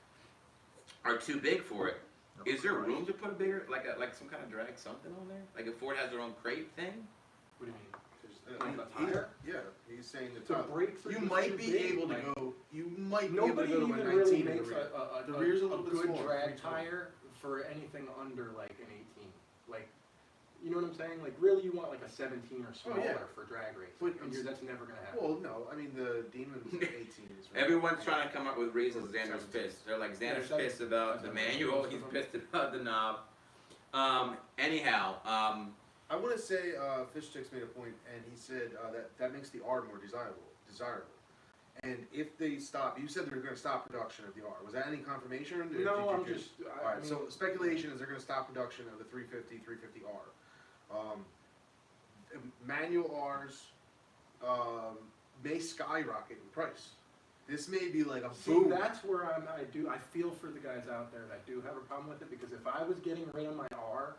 are too big for it. Is there room to put a bigger, like some kind of drag something on there? Like if Ford has their own crate thing? What do you mean? He- Like a tire? Yeah, he's saying the The top. brakes are You just might too be big, able to like- go. You might be able to Nobody go to even a really 19 in makes the rear. a The rear's a little bit good smaller, drag 320. tire for anything under like an 18. Like, you know what I'm saying? Like, really, you want like a 17 or smaller yeah. for drag racing, But and that's never gonna happen. Well, no, I mean the Demon's 18 is. Right. Everyone's trying to come up with reasons Xander's pissed. They're like, Xander's Yeah, pissed about the manual, he's pissed about the knob. Anyhow, I want to say Fish Sticks made a point, and he said that makes the R more desirable. And if they stop, you said they're going to stop production of the R. Was that any confirmation? Or did No, you I'm just. All right. So speculation is they're going to stop production of the 350, 350R. Manual R's may skyrocket in price. This may be like a See, boom. that's where I feel for the guys out there that do have a problem with it, because if I was getting rid of my R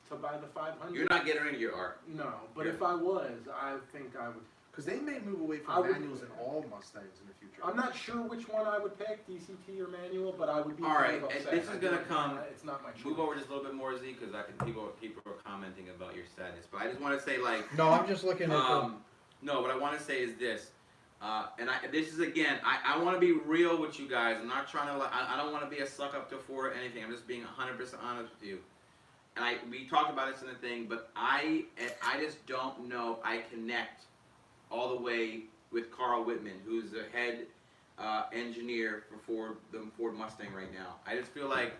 to buy the 500, you're not getting rid of your R. no, but Yeah. if I was, I think I would. Because they may move away I from would- manuals in all Mustangs in the future. I'm not sure which one I would pick, DCT or manual, but I would be All kind right, of and upset. this is I'd gonna be like, come- nah, it's not my choice. Move over just a little bit more, Z, because people are commenting about your sadness. But I just want to say, like, No, I'm just looking at. no, what I want to say is this, this is again, I want to be real with you guys. I'm not trying to, like, I don't want to be a suck up to Ford or anything. I'm just being 100% honest with you. And we talked about this in the thing, but I just don't know if I connect all the way with Carl Whitman, who's the head engineer for the Ford Mustang right now. I just feel like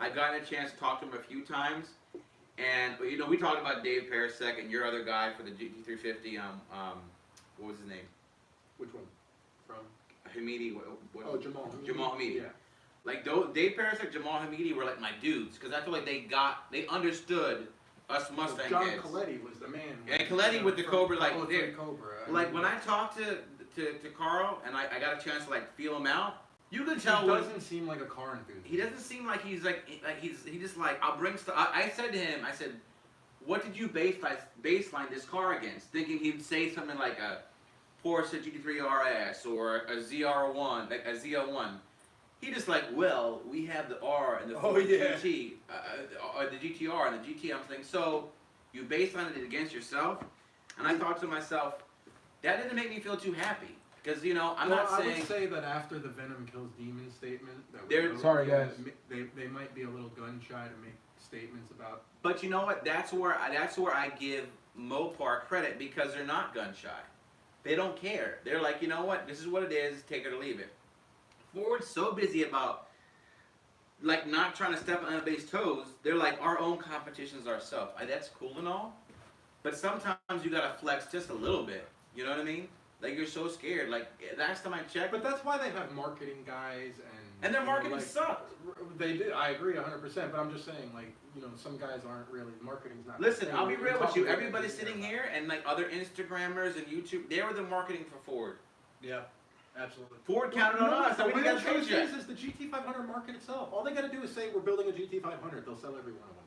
I've gotten a chance to talk to him a few times, and you know, we talked about Dave Parasek and your other guy for the GT350. What was his name? Which one? From? Hamidi. Oh, Jamal. Jamal Hamidi. Yeah. Like Dave Parasek, Jamal Hamidi were like my dudes, because I feel like they understood us Mustang John heads. Coletti was the man. And Coletti with the from Cobra, like, Cobra, there- Cobra. Like when I talked to Carl and I got a chance to like feel him out, you can tell he when doesn't seem like a car enthusiast. he doesn't seem like he just like I'll bring stuff. I said to him, I said, what did you baseline this car against? Thinking he'd say something like a Porsche GT3 RS or a ZR1, like a ZL1. He just like, well, we have the R and the Ford GT, or the GTR and the GT. I'm thinking, so you baselined it against yourself? And I thought to myself, that didn't make me feel too happy. Because, you know, I'm not I saying... would say that after the Venom kills Demon statement, that They're- we Sorry, guys. They might be a little gun shy to make statements about. But you know what? That's where I give Mopar credit, because they're not gun shy. They don't care. They're like, you know what? This is what it is. Take it or leave it. Ford's so busy about like not trying to step on anybody's toes. They're like, our own competition's ourselves. That's cool and all, but sometimes you gotta flex just a little bit. You know what I mean? Like you're so scared. Like last time I checked, But that's why they have marketing guys and. their you know, marketing like, sucked. They did. I agree 100%. But I'm just saying, like, you know, some guys aren't really marketing's not. Listen, I'll be We're real with talking you. about Everybody engineering. sitting here and like other Instagrammers and YouTube, they were the marketing for Ford. Yeah. Absolutely. Ford counted on us. The We way didn't it get a shows paycheck. is the GT500 market itself. All they got to do is say we're building a GT500. They'll sell every one of them.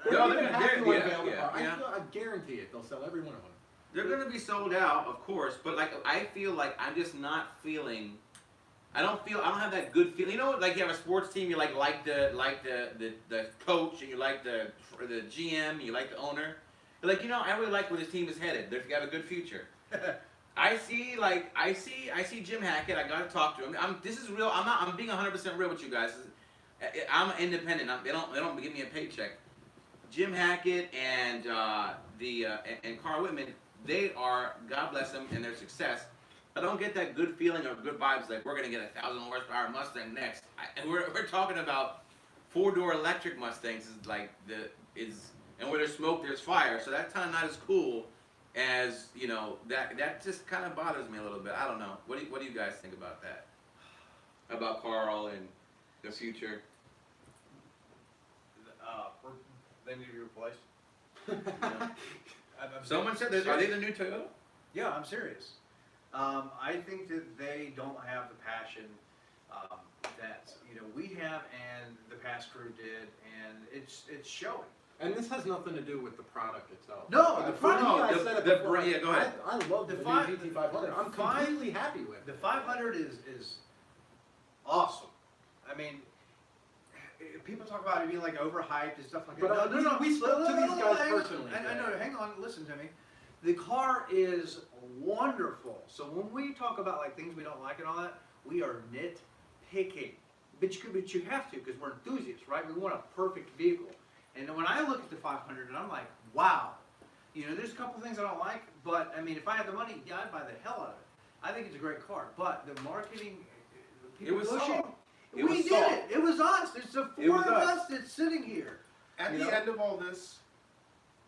They No, don't they're even gonna- have to they're- unveil the yeah, car. yeah. I guarantee it. They'll sell every one of them. They're gonna be sold out, of course, but like I feel like I'm just not feeling. I don't have that good feeling. You know, like you have a sports team, you like the coach, and you like the GM, you like the owner. You're like, you know, I really like where this team is headed. They've got a good future. I see Jim Hackett. I gotta talk to him. This is real. I'm being 100% real with you guys. I'm independent. They don't give me a paycheck. Jim Hackett and and Carl Whitman, they are, God bless them and their success. I don't get that good feeling or good vibes like we're gonna get a 1,000 horsepower Mustang next. And we're talking about 4-door electric Mustangs and where there's smoke there's fire. So that's kind of not as cool as, you know, that just kind of bothers me a little bit. I don't know. What do you guys think about that? About Carl and the future? They need to be replaced. Someone said that. Are they the new Toyota? Yeah, I'm serious. I think that they don't have the passion that we have and the past crew did, and it's showing. And this has nothing to do with the product itself. No, the product- I said it before. yeah, go ahead. I love the new GT500. I'm completely happy with The it. 500 is awesome. I mean, people talk about it being like overhyped and stuff like But, that. No, we spoke to these guys hang on. personally, I Jay. know. Hang on, listen to me. The car is wonderful. So when we talk about like things we don't like and all that, we are nitpicking. But you have to, because we're enthusiasts, right? We want a perfect vehicle. And when I look at the 500, and I'm like, wow. There's a couple things I don't like, but I mean, if I had the money, yeah, I'd buy the hell out of it. I think it's a great car, but the marketing, It was soft. It we was did soft. it. It was us. It's the It was four of us. us that's sitting here. At You the know? end of all this,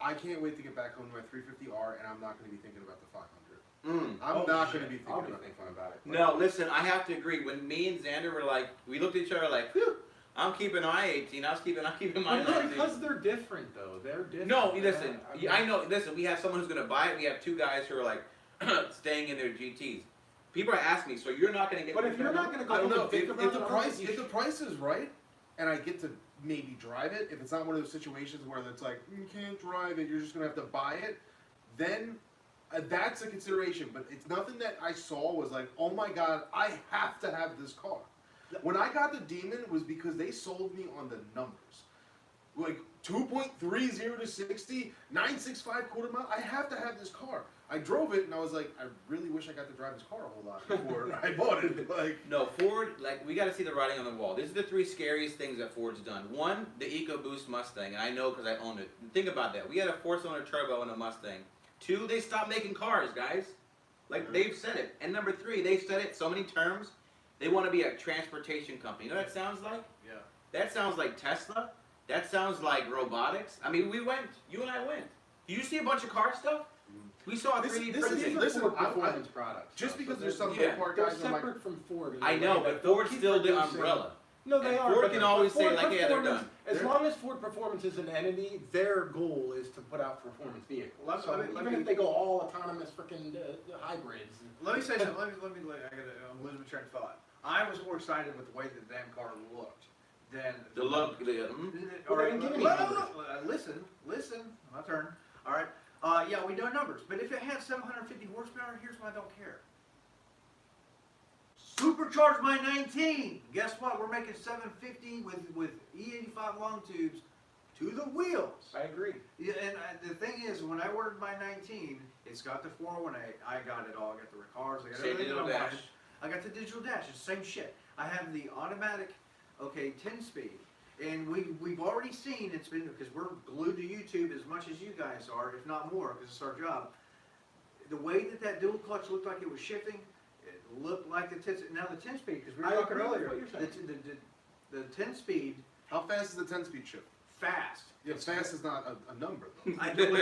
I can't wait to get back home to my 350R, and I'm not going to be thinking about the 500. I'm not going to be thinking I'll be about the thinking 500. about it. No, listen, I have to agree. When me and Xander were like, we looked at each other like, whew, I'm keeping my 18, I'm keeping my 19. Because they're different, though. They're different. No, listen, Yeah, I know, listen, we have someone who's going to buy it. We have two guys who are like, staying in their GTs. People are asking me, so you're not going to get. But if you're not going to go I don't home know and think if about the it, price if the price is right, and I get to maybe drive it. If it's not one of those situations where it's like you can't drive it, you're just gonna have to buy it. Then that's a consideration. But it's nothing that I saw was like, oh my god, I have to have this car. When I got the Demon, it was because they sold me on the numbers. Like 2.30 to 60, 965 quarter mile. I have to have this car. I drove it and I was like, I really wish I got to drive this car a whole lot before I bought it. Like, No, Ford, like, we got to see the writing on the wall. These are the three scariest things that Ford's done. One, the EcoBoost Mustang, and I know because I owned it. Think about that. We had a 4-cylinder turbo in a Mustang. Two, they stopped making cars, guys. Like, they've said it. And number three, they've said it so many terms, they want to be a transportation company. You know what that sounds like? Yeah. That sounds like Tesla. That sounds like robotics. I mean, we went. You and I went. Did you see a bunch of car stuff? We saw a This- 3D this is- printing. listen, Ford I- performance products. just though, because so there's some yeah. third-party they're guys are like, separate from Ford. in I the know, way but that they'll Ford's keep still the producing- umbrella. No, they And are. Ford but can the always say, Ford like, yeah, they're Performance- done. As long as Ford Performance is an entity, their goal is to put out performance vehicles. Let So me- even if they go all autonomous freaking hybrids. Let me say something. I'm losing my train of thought. I was more excited with the way the damn car looked than The look, All right, Well, they didn't give any listen, my turn. All right, yeah, we know numbers, but if it had 750 horsepower, here's why I don't care. Supercharged my 19. Guess what? We're making 750 with E85 long tubes to the wheels. I agree. Yeah, and the thing is, when I ordered my 19, it's got the 418. I got it all. I got the recars. I got Same everything digital that I dash. wanted. I got the digital dash. It's the same shit. I have the automatic, 10-speed. And we've already seen, it's been, because we're glued to YouTube as much as you guys are, if not more, because it's our job. The way that dual clutch looked like it was shifting, it looked like the 10, now the 10-speed, because we were I talking agree with earlier, what you're saying. the 10-speed, how fast is the 10-speed shift? fast. Yeah, fast is not a number though. I know,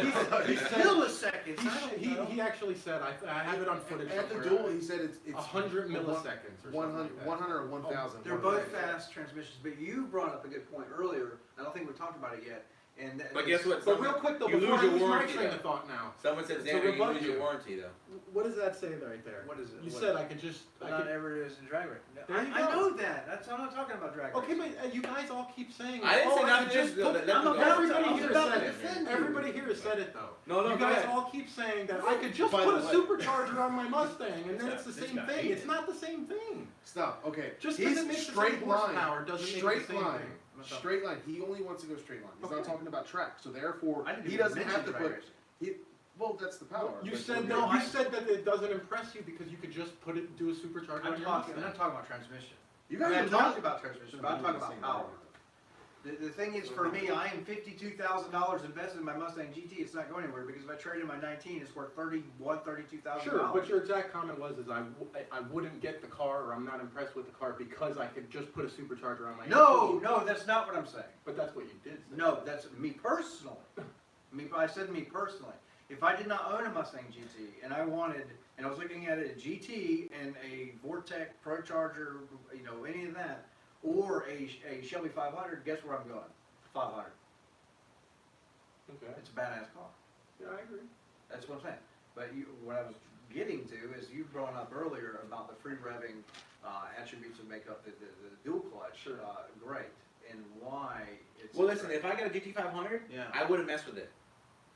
he's still a second. He actually said, I have it on footage. At the somewhere. dual, he said it's 100 milliseconds or 100, something like that. 100 or 1,000. They're both fast transmissions, but you brought up a good point earlier. I don't think we talked about it yet. And But guess what? But real quick though, You before lose I your lose my warranty, train though. of thought now. Someone said, To Xander, you rebut lose you. your warranty though. What does that say right there? What is it? You What said is I it? could just. Not every is a drag race. There you I go. know that. I'm not talking about drag Okay, racing. but you guys all keep saying. I didn't say I nothing, could just just put- let them go. Everybody I'm here about said to it. defend you. Everybody here has said it though. No, You go guys ahead. all keep saying that I could just By put a the way- supercharger on my Mustang and then This it's the guy- same this guy thing. hated It's not the same thing. Stop. Okay. Just 'cause He's it makes the straight same line. horsepower doesn't make it Straight the same line. thing. Straight line. He only wants to go straight line. He's not Okay. talking about track. So therefore, I didn't he even doesn't mention have to drag put. racing. Well, that's the power. You Like, said no, that. You said that it doesn't impress you because you could just put it, do a supercharger on I'm your talking. Mustang. I'm not talking about transmission. You I guys mean, are I'm talking talking about transmission, but I'm talking about power. The thing is, for me, I am $52,000 invested in my Mustang GT. It's not going anywhere because if I trade in my 19, it's worth $32,000. Sure, but your exact comment was I wouldn't get the car or I'm not impressed with the car because I could just put a supercharger on my No, 18. no, that's not what I'm saying. But that's what you did say. No, that's me personally. I said me personally. If I did not own a Mustang GT and I was looking at a GT and a Vortec ProCharger, any of that, or a Shelby 500, guess where I'm going? 500. Okay. It's a badass car. Yeah, I agree. That's what I'm saying. But what I was getting to is you brought up earlier about the free revving attributes that make up the dual clutch. Sure. Great. And why it's. Well, listen, if I got a GT500, Yeah. I wouldn't mess with it.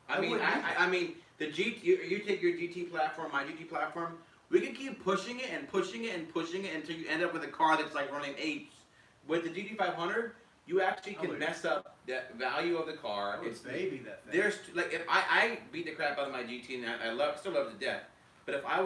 I wouldn't either. I mean, the GT. You take your GT platform, my GT platform. We can keep pushing it and pushing it and pushing it until you end up with a car that's like running 8s. With the GT500, you actually can mess up the value of the car. It's baby that thing. There's like if I beat the crap out of my GT and I still love it to death. But if I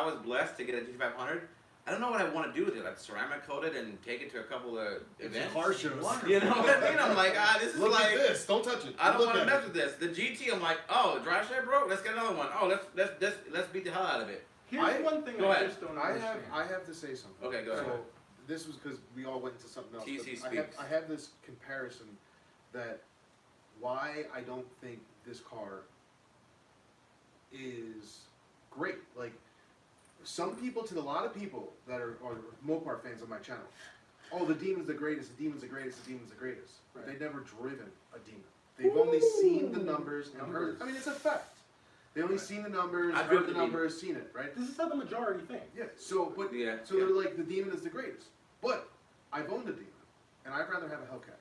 was blessed to get a GT500, I don't know what I want to do with it. Like ceramic coat it and take it to a couple of It's events. a car show. You know what I mean? I'm like, this is Look like at this. Don't touch it. I don't Look want to at mess it. with this. The GT, I'm like, oh, drive shaft broke. Let's get another one. Oh, let's beat the hell out of it. Here's one thing Go I ahead. just don't I understand. have to say something. Okay, go ahead. So this was because we all went into something else. TC but speaks. I have this comparison that why I don't think this car is great. Like some people, to a lot of people that are Mopar fans on my channel, oh, the Demon's the greatest. The Demon's the greatest. The Demon's the greatest. Right. They've never driven a Demon. They've only seen the numbers and heard. I mean, it's a fact. They only seen the numbers, I've heard driven the the Demon. numbers, seen it, right? This is how the majority think. Yeah. So, but Yeah. so they're like, the Demon is the greatest. But I've owned a Demon, and I'd rather have a Hellcat.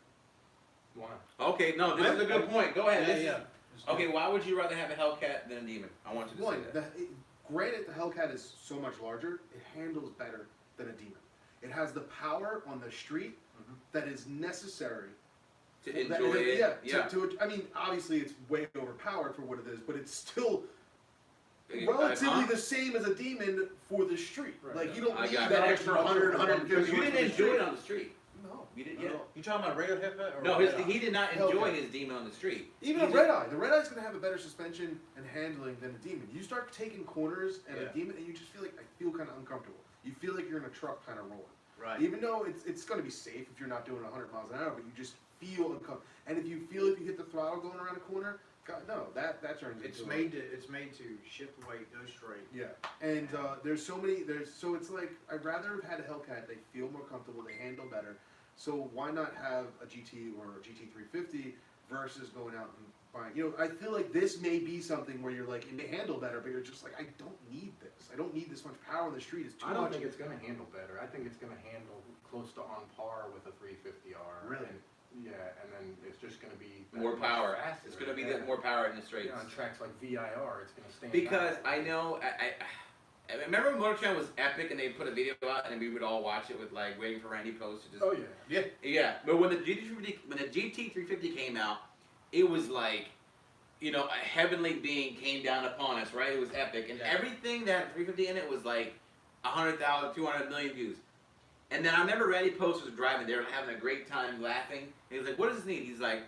Why? Okay, no, this is a good point. Go ahead. Yeah, This is- yeah. Okay, why would you rather have a Hellcat than a Demon? I want you to One, say that. granted, the Hellcat is so much larger, it handles better than a Demon. It has the power on the street that is necessary. To that- enjoy it. Yeah. I mean, obviously, it's way overpowered for what it is, but it's still Yeah, relatively the same as a Demon for the street. Right. Like, you don't I need got that it. extra 100, 150. But you didn't enjoy it on the street. No. You did, No, yeah. no. You talking about regular Hellcat or No, Red Eye? he did not Hellcat. enjoy his Demon on the street. Even a Red Eye. The Red Eye's going to have a better suspension and handling than a Demon. You start taking corners and Yeah. a Demon, and you just feel like, I feel kind of uncomfortable. You feel like you're in a truck kind of rolling. Right. Even though it's going to be safe if you're not doing 100 miles an hour, but you just feel uncomfortable. And if you feel if you hit the throttle going around a corner, God, no, that turns It's into made to shift weight, go straight. yeah. And so it's like I'd rather have had a Hellcat. They feel more comfortable. They handle better. So why not have a GT or a GT350 versus going out and buying? You know, I feel like this may be something where you're like, and they handle better, but you're just like, I don't need this. I don't need this much power on the street. It's too I don't much. think it's going to handle better. I think it's going to handle close to on par with a 350R. Really? And, yeah, and then it's just going to be that More much power. faster. It's going to be Yeah. more power in the straights. Yeah, on tracks like VIR, it's going to stand Because out. I know, I remember Motor Trend was epic and they put a video out and we would all watch it with like waiting for Randy Post to just. Oh yeah. Yeah, but when the GT350 came out, it was like, you know, a heavenly being came down upon us, right? It was epic, and Yeah. everything that had 350 in it was like 100,000, 200 million views. And then I remember Randy Post was driving there and having a great time laughing. He was like, "What does this need?" He's like,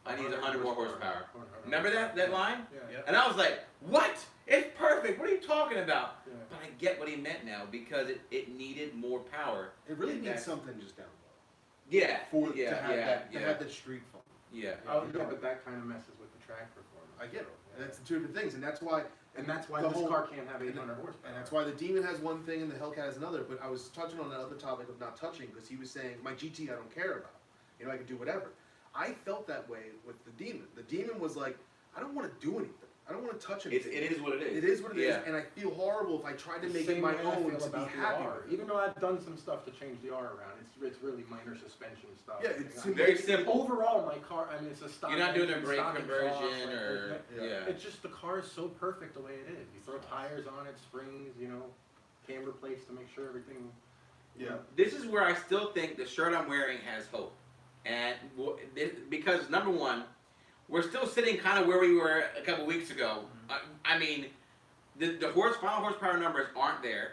"I need 100 more horsepower." Remember that line? Yeah. And I was like, "What? It's perfect. What are you talking about?" Yeah. But I get what he meant now because it needed more power. It really And needs that's- something just down low Yeah. for yeah, to have yeah, that to yeah. have that street fun. Yeah. Oh, yeah, but that kind of messes with the track performance. I get it. Yeah. And that's the two different things, and that's why. And that's why the this whole- car can't have and 800 horsepower. And that's why the Demon has one thing and the Hellcat has another. But I was touching on the other topic of not touching because he was saying my GT I don't care about. You know, I can do whatever. I felt that way with the Demon. The Demon was like, I don't want to do anything. I don't want to touch anything. It is what it is. It is what it is, Yeah. and I feel horrible if I tried to The make same it my way I own feel to be about the happy R. with it. Even though I've done some stuff to change the R around, it's really minor suspension stuff. Yeah, it's Like, very simple. Overall, my car, I mean, it's a stock. You're not doing a engine, brake stock conversion exhaust, or like, Yeah. It's just the car is so perfect the way it is. You throw tires on it, springs, camber plates to make sure everything. Yeah. This is where I still think the shirt I'm wearing has hope, and because number one, we're still sitting kind of where we were a couple weeks ago. I mean, the final horsepower numbers aren't there.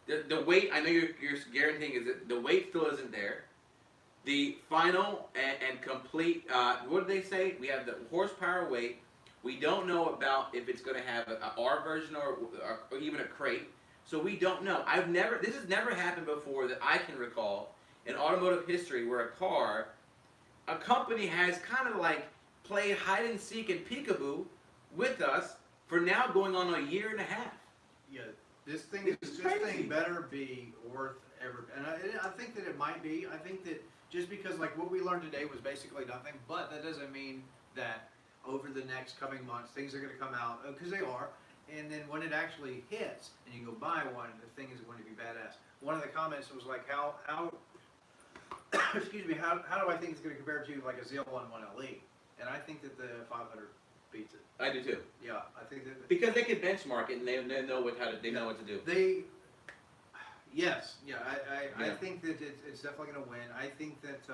The weight, I know you're guaranteeing is that the weight still isn't there. The final and complete, what did they say? We have the horsepower weight. We don't know about if it's going to have a R version or even a crate. So we don't know. This has never happened before that I can recall in automotive history where a company has kind of like played hide and seek and peekaboo with us for now going on a year and a half. Yeah, this It's crazy. thing better be worth every, and I think that it might be. I think that just because like what we learned today was basically nothing, but that doesn't mean that over the next coming months things are going to come out, because they are, and then when it actually hits and you go buy one, the thing is going to be badass. One of the comments was like, how excuse me, how do I think it's going to compare to like a ZL11 1LE? And I think that the 500 beats it. I do too. Yeah, I think that Because they can benchmark it and they know what to do. they. Yes, yeah, I Yeah. think that it's definitely going to win. I think that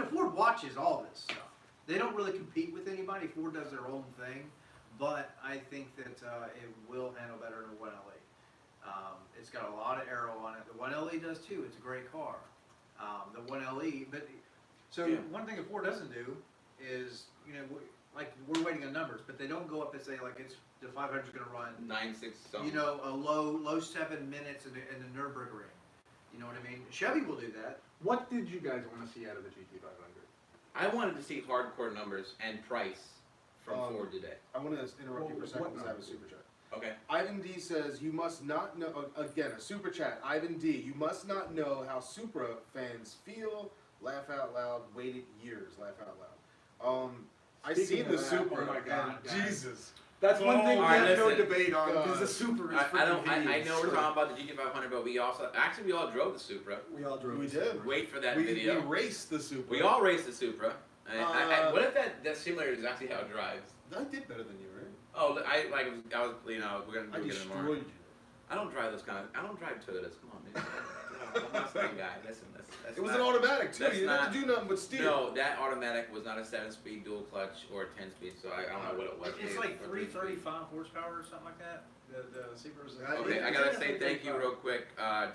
Ford watches all this stuff. They don't really compete with anybody. Ford does their own thing, but I think that it will handle better than a 1LE. It's got a lot of aero on it. The 1LE does too. It's a great car. The 1LE, but so Yeah. one thing that Ford doesn't do is like we're waiting on numbers, but they don't go up and say like the 500 is going to run 9.6 something. a low 7 minutes in the Nürburgring. You know what I mean? Chevy will do that. What did you guys want to see out of the GT500? I wanted to see hardcore numbers and price from Ford today. I want to interrupt you for a second What because I have a number? super chat. Okay. Ivan D says, you must not know, again, a super chat. Ivan D, you must not know how Supra fans feel. Laugh out loud, waited years, laugh out loud. I Speaking seen of the that, Supra, oh my God, and guys. Jesus. That's one thing we Alright, have no listen. debate on, because the God. Super is I freaking know we're talking about the GT500, but we all drove the Supra. We all drove. We the did. Supra. Wait for that We video. raced the Supra. We all raced the Supra. What if that simulator is actually how it drives? I did better than you, right? Oh, I was, we're gonna I do it tomorrow. destroyed you. I don't drive I don't drive Toyotas. Come on, man. I'm a Mustang guy. Listen, that's It was not, an automatic too. that's You didn't have not- to do nothing but steer. No, that automatic was not a 7-speed dual clutch or a 10-speed, so I don't know what it was. It's Maybe like it was 3-speed. 335 horsepower or something like that. The Supra's. Okay, I gotta say thank you real quick,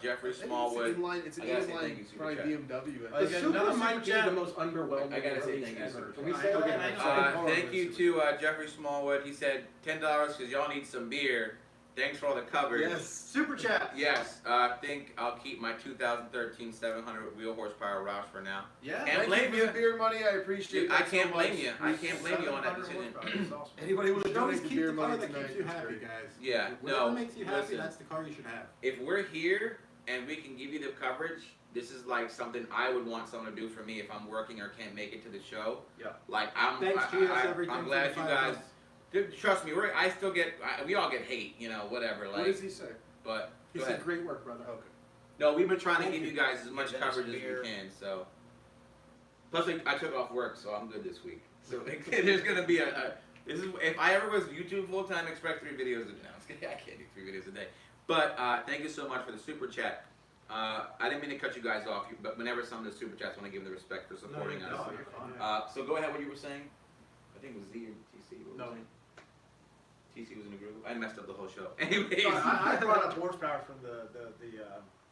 Jeffrey Smallwood. It's an I gotta say inline, thank you, Super probably Chat. BMW. Oh, The you got Supra another might super be chat? the most underwhelming I gotta say race thank you, ever. Super Can we Chat. say I know, that? I know. Thank you to Jeffrey Smallwood. He said $10 because y'all need some beer. Thanks for all the coverage. Yes. Super chat. Yes, I think I'll keep my 2013 700 wheel horsepower Roush for now. Yeah. And Thank blame you you. for the beer money. I appreciate I that can't so blame much. you. I can't blame you on that 700 decision. horsepower, that's awesome. Anybody want to You should always donate the keep beer the car money that tonight? keeps you it's happy, great. guys. Yeah, Whatever no, makes you happy, listen. that's the car you should have. If we're here and we can give you the coverage, this is like something I would want someone to do for me if I'm working or can't make it to the show. Yeah. Like Thanks, GS, everything I'm for glad the you 5 guys. months. Dude, trust me, we all get hate, whatever. What Like, does he say? but He go said ahead. great work, brother. Okay. No, we've been trying to Thank give you. you guys as much Yeah, that's coverage as beer. we can. So, plus I took off work, so I'm good this week. So there's gonna be this is if I ever was YouTube full time, expect 3 videos a day. No, I'm just kidding. I can't do 3 videos a day. But thank you so much for the super chat. I didn't mean to cut you guys off, but whenever some of the super chats, I want to give them the respect for supporting No, us. no, you're fine. So go ahead. What you were saying? I think it was Z or TC. What No. was it? TC was in the group. I messed up the whole show. Anyways. I brought up horsepower from the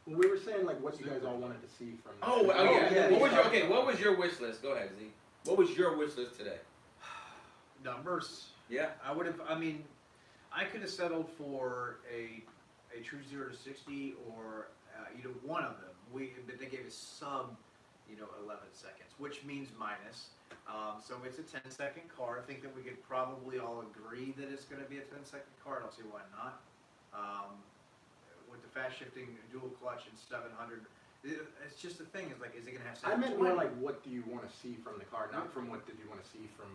Well, we were saying like what you guys all wanted to see from. Oh yeah. What was your, okay. what was your wish list? Go ahead, Z. What was your wish list today? numbers. Yeah. I would have. I mean, I could have settled for a true 0 to 60 or either one of them. But they gave us sub 11 seconds, which means minus. So it's a 10-second car. I think that we could probably all agree that it's going to be a 10-second car. I don't see why not. With the fast shifting dual clutch and 700, It's just the thing, is like, is it gonna have I meant more 720? like, what do you want to see from the car, not from what did you want to see from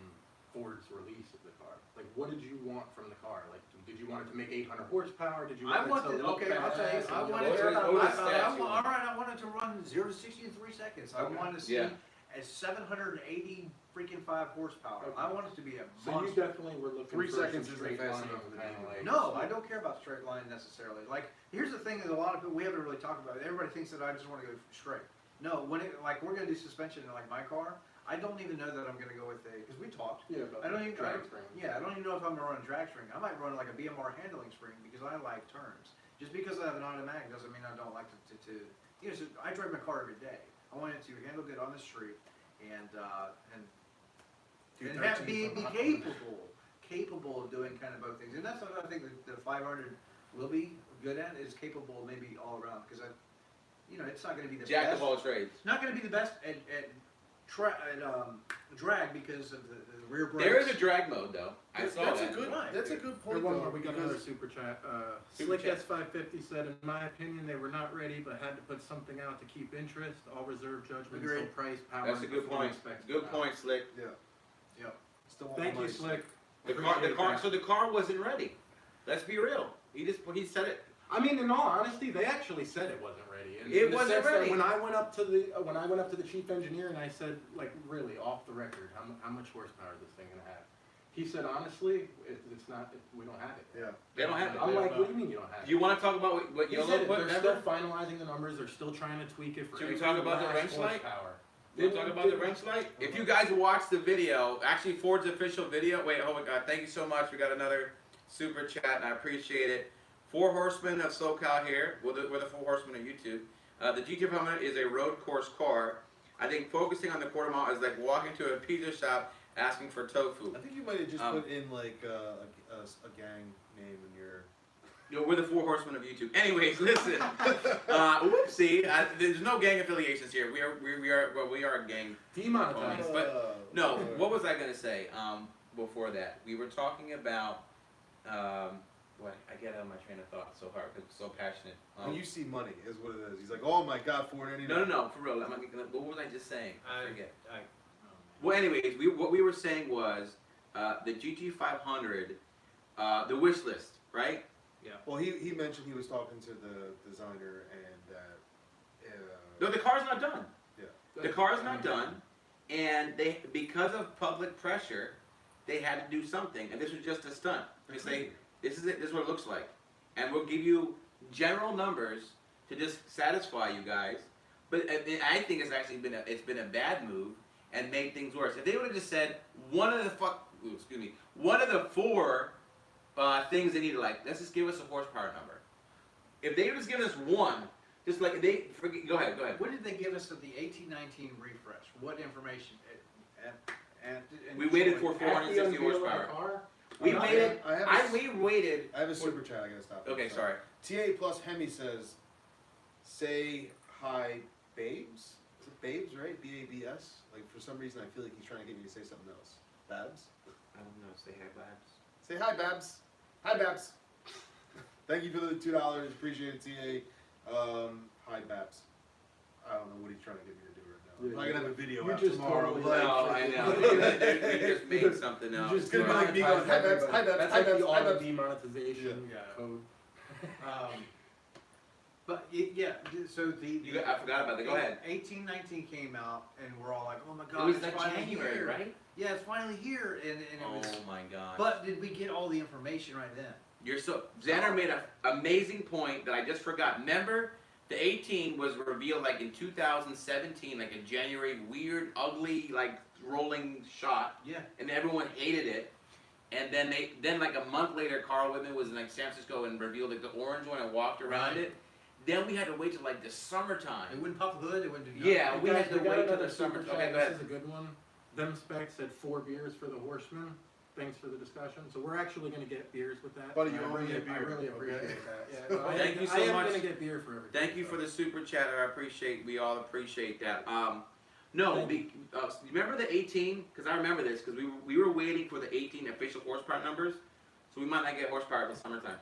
Ford's release of the car. Like, what did you want from the car? Like, did you want it to make 800 horsepower? Did you I want it to wanted, look okay, I'll tell you, badass? I And wanted What to, was- what was the stats you all wanted? right, I wanted to run 0 to 60 in 3 seconds. I Okay. wanted to see Yeah. a 780 freaking 5 horsepower. Okay. I want it to be a So you monster. definitely were looking 3 for seconds some isn't straight fast line enough for the kinda game. like- No, I don't care about straight line necessarily. Like, here's the thing that a lot of people, we haven't really talked about it. Everybody thinks that I just want to go straight. No, when it, like, we're gonna do suspension in like my car, I don't even know that I'm gonna go with a, because we talked. Yeah, but I don't even, drag spring. yeah, I don't even know if I'm gonna run a drag string. I might run like a BMR handling spring because I like turns. Just because I have an automatic doesn't mean I don't like you know, so I drive my car every day. I want it to handle good on the street and Do be 13 from capable of doing kind of both things. And that's what I think the 500 will be good at, is capable maybe all around, because you know, it's not gonna be the Jack best. of all trades. Not going to be the best at drag because of the rear brakes. There is a drag mode though. I saw That's that. a good. Right. That's a good Here, point. one though, more, we got because- another super chat. Super Slick chat. S550 said, in my opinion, they were not ready, but had to put something out to keep interest. All reserve judgment, so Agreed. price, power, That's a and good point. performance specs Good come out. point, Slick. Yeah. Yep. Still want Thank my you, money. Slick. The Appreciate car. that. So the car wasn't ready. Let's be real. He said it. I mean, in all honesty, they actually said it wasn't ready. In It the wasn't sense that ready. when I went up to the chief engineer and I said, like, really off the record, how much horsepower is this thing gonna have? He said, honestly, it's not. We don't have it. Yeah. They don't have it. I'm like, what do you mean you don't have it? Do you want to talk about what He Yolo said put? they're still Remember? finalizing the numbers. They're still trying to tweak it for Should we every talk about the last wrench light? horsepower. You want to talk about the wrench light? If you guys watch the video, actually Ford's official video. Wait, oh my God! Thank you so much. We got another super chat, and I appreciate it. 4 Horsemen of SoCal here. We're the 4 Horsemen of YouTube. The GT500 is a road course car. I think focusing on the quarter mile is like walking to a pizza shop asking for tofu. I think you might have just Um, put in like a gang name in your. You know, we're the 4 Horsemen of YouTube. Anyways, listen. Whoopsie. There's no gang affiliations here. We are a gang. Demonetized. But- No, what was I gonna say? Before that, we were talking about. What I get out of my train of thought so hard because I'm so passionate. When you see money, is what it is. He's like, oh my God, 499. No, for real. What was I just saying? I forget. I, Well, anyways, what we were saying was the GT500, the wish list, right? Well, he mentioned he was talking to the designer and that. No, the car's not done. Yeah. The car's not done, and they, because of public pressure, they had to do something, and this was just a stunt. They say, this is it. This is what it looks like, and we'll give you general numbers to just satisfy you guys. But I think it's actually been a bad move and made things worse. If they would have just said one of the 4 things they needed, like let's just give us a horsepower number. If they would just given us one, just like go ahead. What did they give us at the 1819 refresh? What information? And We waited for At the 460 unveil of the horsepower. car, We I waited. have a We waited. I have a super chat. I gotta stop. Okay, sorry. TA plus Hemi says, say hi, babes. Is it babes, right? BABS. Like for some reason, I feel like he's trying to get me to say something else. Babs. I don't know. Say hi, Babs. Say hi, Babs. Hi, Babs. Thank you for the $2. Appreciate it, TA. Hi, Babs. I don't know what he's trying to get me to do right now. Yeah, I'm gonna have a video you out just tomorrow. totally- like, No, I know. We just made something you else. just gonna be like me going, hi, Babs, hi, Babs, That's hi, like Babs, the hi, auto Babs. demonetization Yeah. code. But yeah, so I forgot about that. Go ahead. 1819 came out, and we're all like, "Oh my It God, was it's like finally January, here." right? Yeah, it's finally here, and it Oh was. my God. But did we get all the information right then? Xander made an amazing point that I just forgot. Remember, the 18 was revealed like in 2017, like in January, weird, ugly, like rolling shot, Yeah. and everyone hated it. And then like a month later, Carl Whitman was in like San Francisco and revealed like the orange one and walked around Right. it. Then we had to wait till like the It summertime. wouldn't pop the hood. It wouldn't do nothing. Yeah, we had to wait till the summer. super Okay, chat. go ahead. This is a good one. Them specs said 4 beers for the Horseman. Thanks for the discussion. So we're actually going to get beers with that. Buddy, And you I owe me really, a beer, I really okay? appreciate that. Yeah, no, Thank you so I am much. going to get beer for everything. Thank you for the super chatter. I appreciate. We all appreciate that. No, Thank remember the 18? Because I remember this because we were waiting for the 18 official horsepower numbers, so we might not get horsepower until summertime.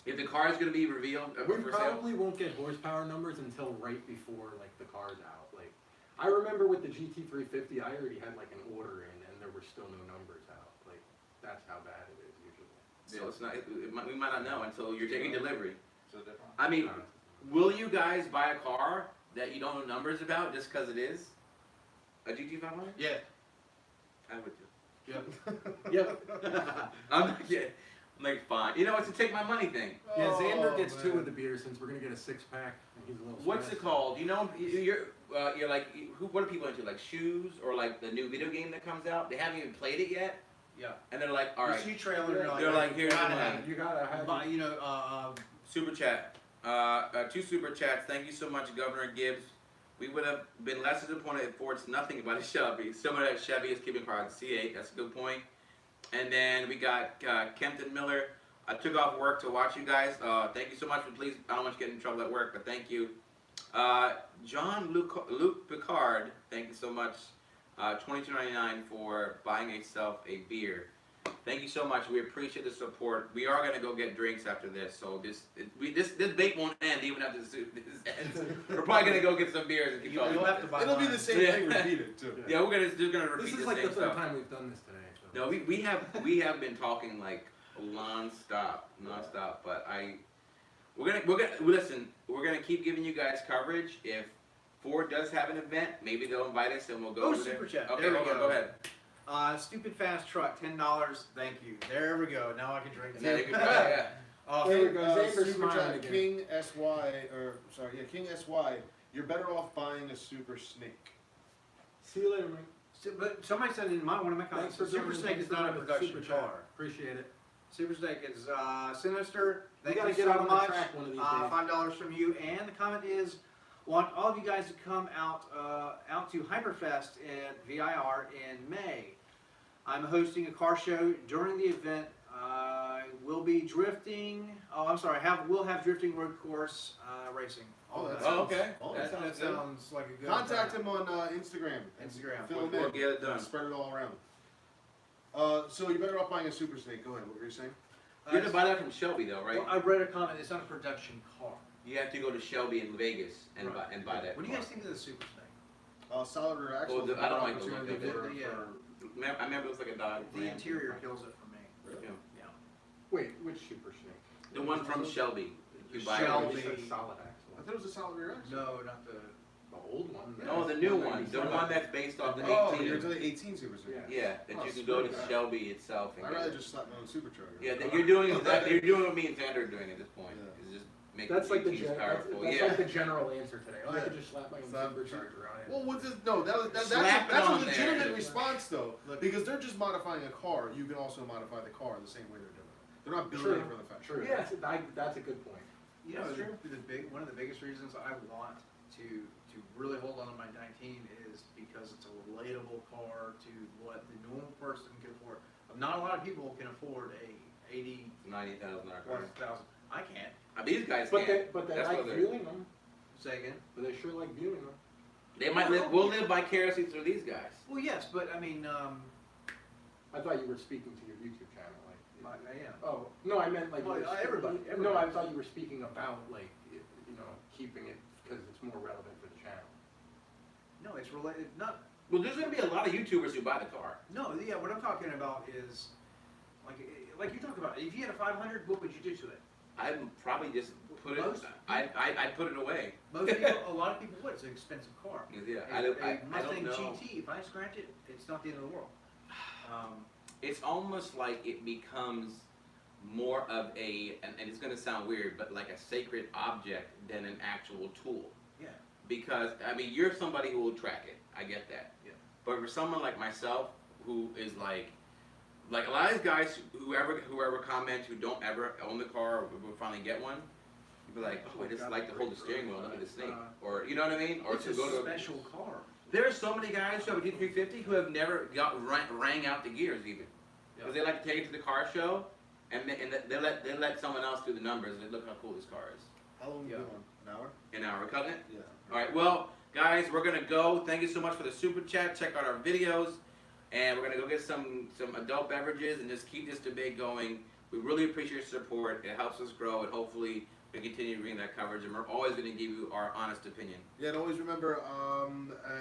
If the car is going to be revealed We for sale, probably won't get horsepower numbers until right before like the car's out. Like I remember with the GT350, I already had like an order in, and there were still no numbers out. Like that's how bad it is usually. so it's not. We might not know until you're taking delivery. So different. I mean, will you guys buy a car that you don't know numbers about just because it is a GT500? Yeah. I would too. Yep. I'm like fine. You know, it's a take my money thing. Yeah, Xander Oh, gets man. 2 of the beers since we're gonna get a 6-pack, and he's a little. What's it stressed. called? You know, you're like, what are people into? Like shoes or like the new video game that comes out? They haven't even played it yet, Yeah. and they're like, all You right, see trailer, They're like, here's gotta the have money. You gotta have. it. But, you know, super chat. 2 super chats. Thank you so much, Governor Gibbs. We would have been less disappointed if Ford's nothing about a Chevy. Some of that Chevy is keeping car at C8. That's a good point. And then we got Kempton Miller. I took off work to watch you guys. Thank you so much. Please, I don't want you to get in trouble at work, but thank you. John Luke Picard, thank you so much. $22.99 for buying yourself a beer. Thank you so much. We appreciate the support. We are gonna go get drinks after this, so this debate won't end even after this ends. We're probably gonna go get some beers and keep talking. you'll have to buy It'll be mine. the same Yeah. thing repeated too. Yeah, we're just gonna repeat This the is like same the 3rd stuff. time we've done this today. So. No, we have been talking like non-stop. But we're gonna listen. We're gonna keep giving you guys coverage. If Ford does have an event, maybe they'll invite us and we'll go Oh, over there. super chat. Okay, There we hold on, go. go ahead. Stupid fast truck, $10. Thank you. There we go. Now I can drink. And then you can try, yeah. There we King, go. Xander's Super smiling Chat, again. King SY, or sorry, yeah, King SY. You're better off buying a Super Snake. See you later, man. But somebody said in one of my comments, Super Snake is not a production car. Appreciate it. Super Snake is sinister. We Thank gotta you get so on the much. track one of these days. $5 from you. And the comment is, want all of you guys to come out to Hyperfest at VIR in May. I'm hosting a car show during the event. We'll be drifting. Oh, I'm sorry. We'll have drifting road course racing. Oh, that Oh, sounds, okay. Oh, That, that that sounds good. sounds like a good. Contact him on Instagram. and Instagram. Fill him We'll in. get it done. Spread it all around. So you're better off buying a Super Snake. Go ahead. What were you saying? You have to buy that from Shelby though, right? Well, I read a comment. It's not a production car. You have to go to Shelby in Vegas and Right. buy that. What do you car. guys think of the Super Snake? Solid rear axle. I don't like the look opportunity of it. for- Yeah. I remember it was like a Dodge. The Ram. interior kills it for me. Really? Yeah. Yeah. Wait, which Super Snake? The one from Shelby. You buy Shelby. You said solid I axle. thought it was a solid rear axle. No, not the. The old one. No, the new one. The one that's based off the Oh, 18. you're to the 18 Super Snake. Yeah. Yeah, that Oh, you can go to sweet. Shelby itself and I'd get rather it. just slap my own supercharger. Yeah, you're doing exactly. You're doing what me and Xander are doing at this point. Yeah. Is just make That's like the 18s that's powerful. like Yeah. the general answer today. Oh, I Yeah. could just slap my own Slap- supercharger on it. Well, what's this? No, that's Slap it a on legitimate there. response though, Look. because they're just modifying a car. You can also modify the car the same way they're doing it. They're not building True. it from the factory. True. Yeah. That's a good point. You know, That's true. one of the biggest reasons I want to really hold on to my 19 is because it's a relatable car to what the normal person can afford. Not a lot of people can afford a 80 $90,000 plus car. thousand. I can't. These guys But can't. they That's like what they're. viewing them. Say again. But they sure like viewing them. They might live. We'll live vicariously through these guys. Well, yes, but I mean, I thought you were speaking to your YouTube channel, like. I am. Oh no, I meant like. Well, you were everybody- speaking- No, I everybody. thought you were speaking about like keeping it because it's more relevant for the channel. No, it's related. Not. Well, there's gonna be a lot of YouTubers who buy the car. No, yeah. What I'm talking about is like you talk about. If you had a 500, what would you do to it? I'd probably just put it. Most- I'd put it away. Most people, a lot of people would. It's an expensive car. Yeah, A, I don't Mustang know. GT. If I scratch it, it's not the end of the world. It's almost like it becomes more of and it's gonna sound weird, but like a sacred object than an actual tool. Yeah. Because I mean, you're somebody who will track it. I get that. Yeah. But for someone like myself, who is like a lot of these guys, whoever comments who don't ever own the car or will finally get one, you'll be like, oh, I just like to hold the steering wheel, look at the snake, or you know what I mean, or It's to a go to. special car. There are so many guys who have a GT350 who have never rang out the gears even, because they like to take it to the car show, and they let someone else do the numbers. And look how cool this car is. How long Yeah. you been on? An hour? In our covenant. Yeah. All right, well, guys, we're gonna go. Thank you so much for the super chat. Check out our videos, and we're gonna go get some adult beverages and just keep this debate going. We really appreciate your support. It helps us grow, and hopefully we continue to bring that coverage. And we're always going to give you our honest opinion. Yeah, and always remember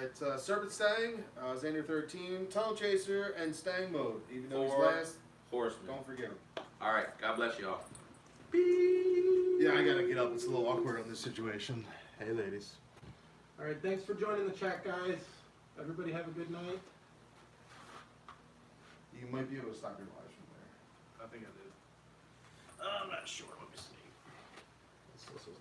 at Serpent Stang, Xander 13, Tunnel Chaser, and Stang Mode. Even though he's For last, Horseman. don't forget him. All right. God bless you all. Yeah, I gotta get up. It's a little awkward on this situation. Hey, ladies. All right, thanks for joining the chat, guys. Everybody have a good night. You might be able to stop your lives from there. I think I did. I'm not sure. Let me see. This is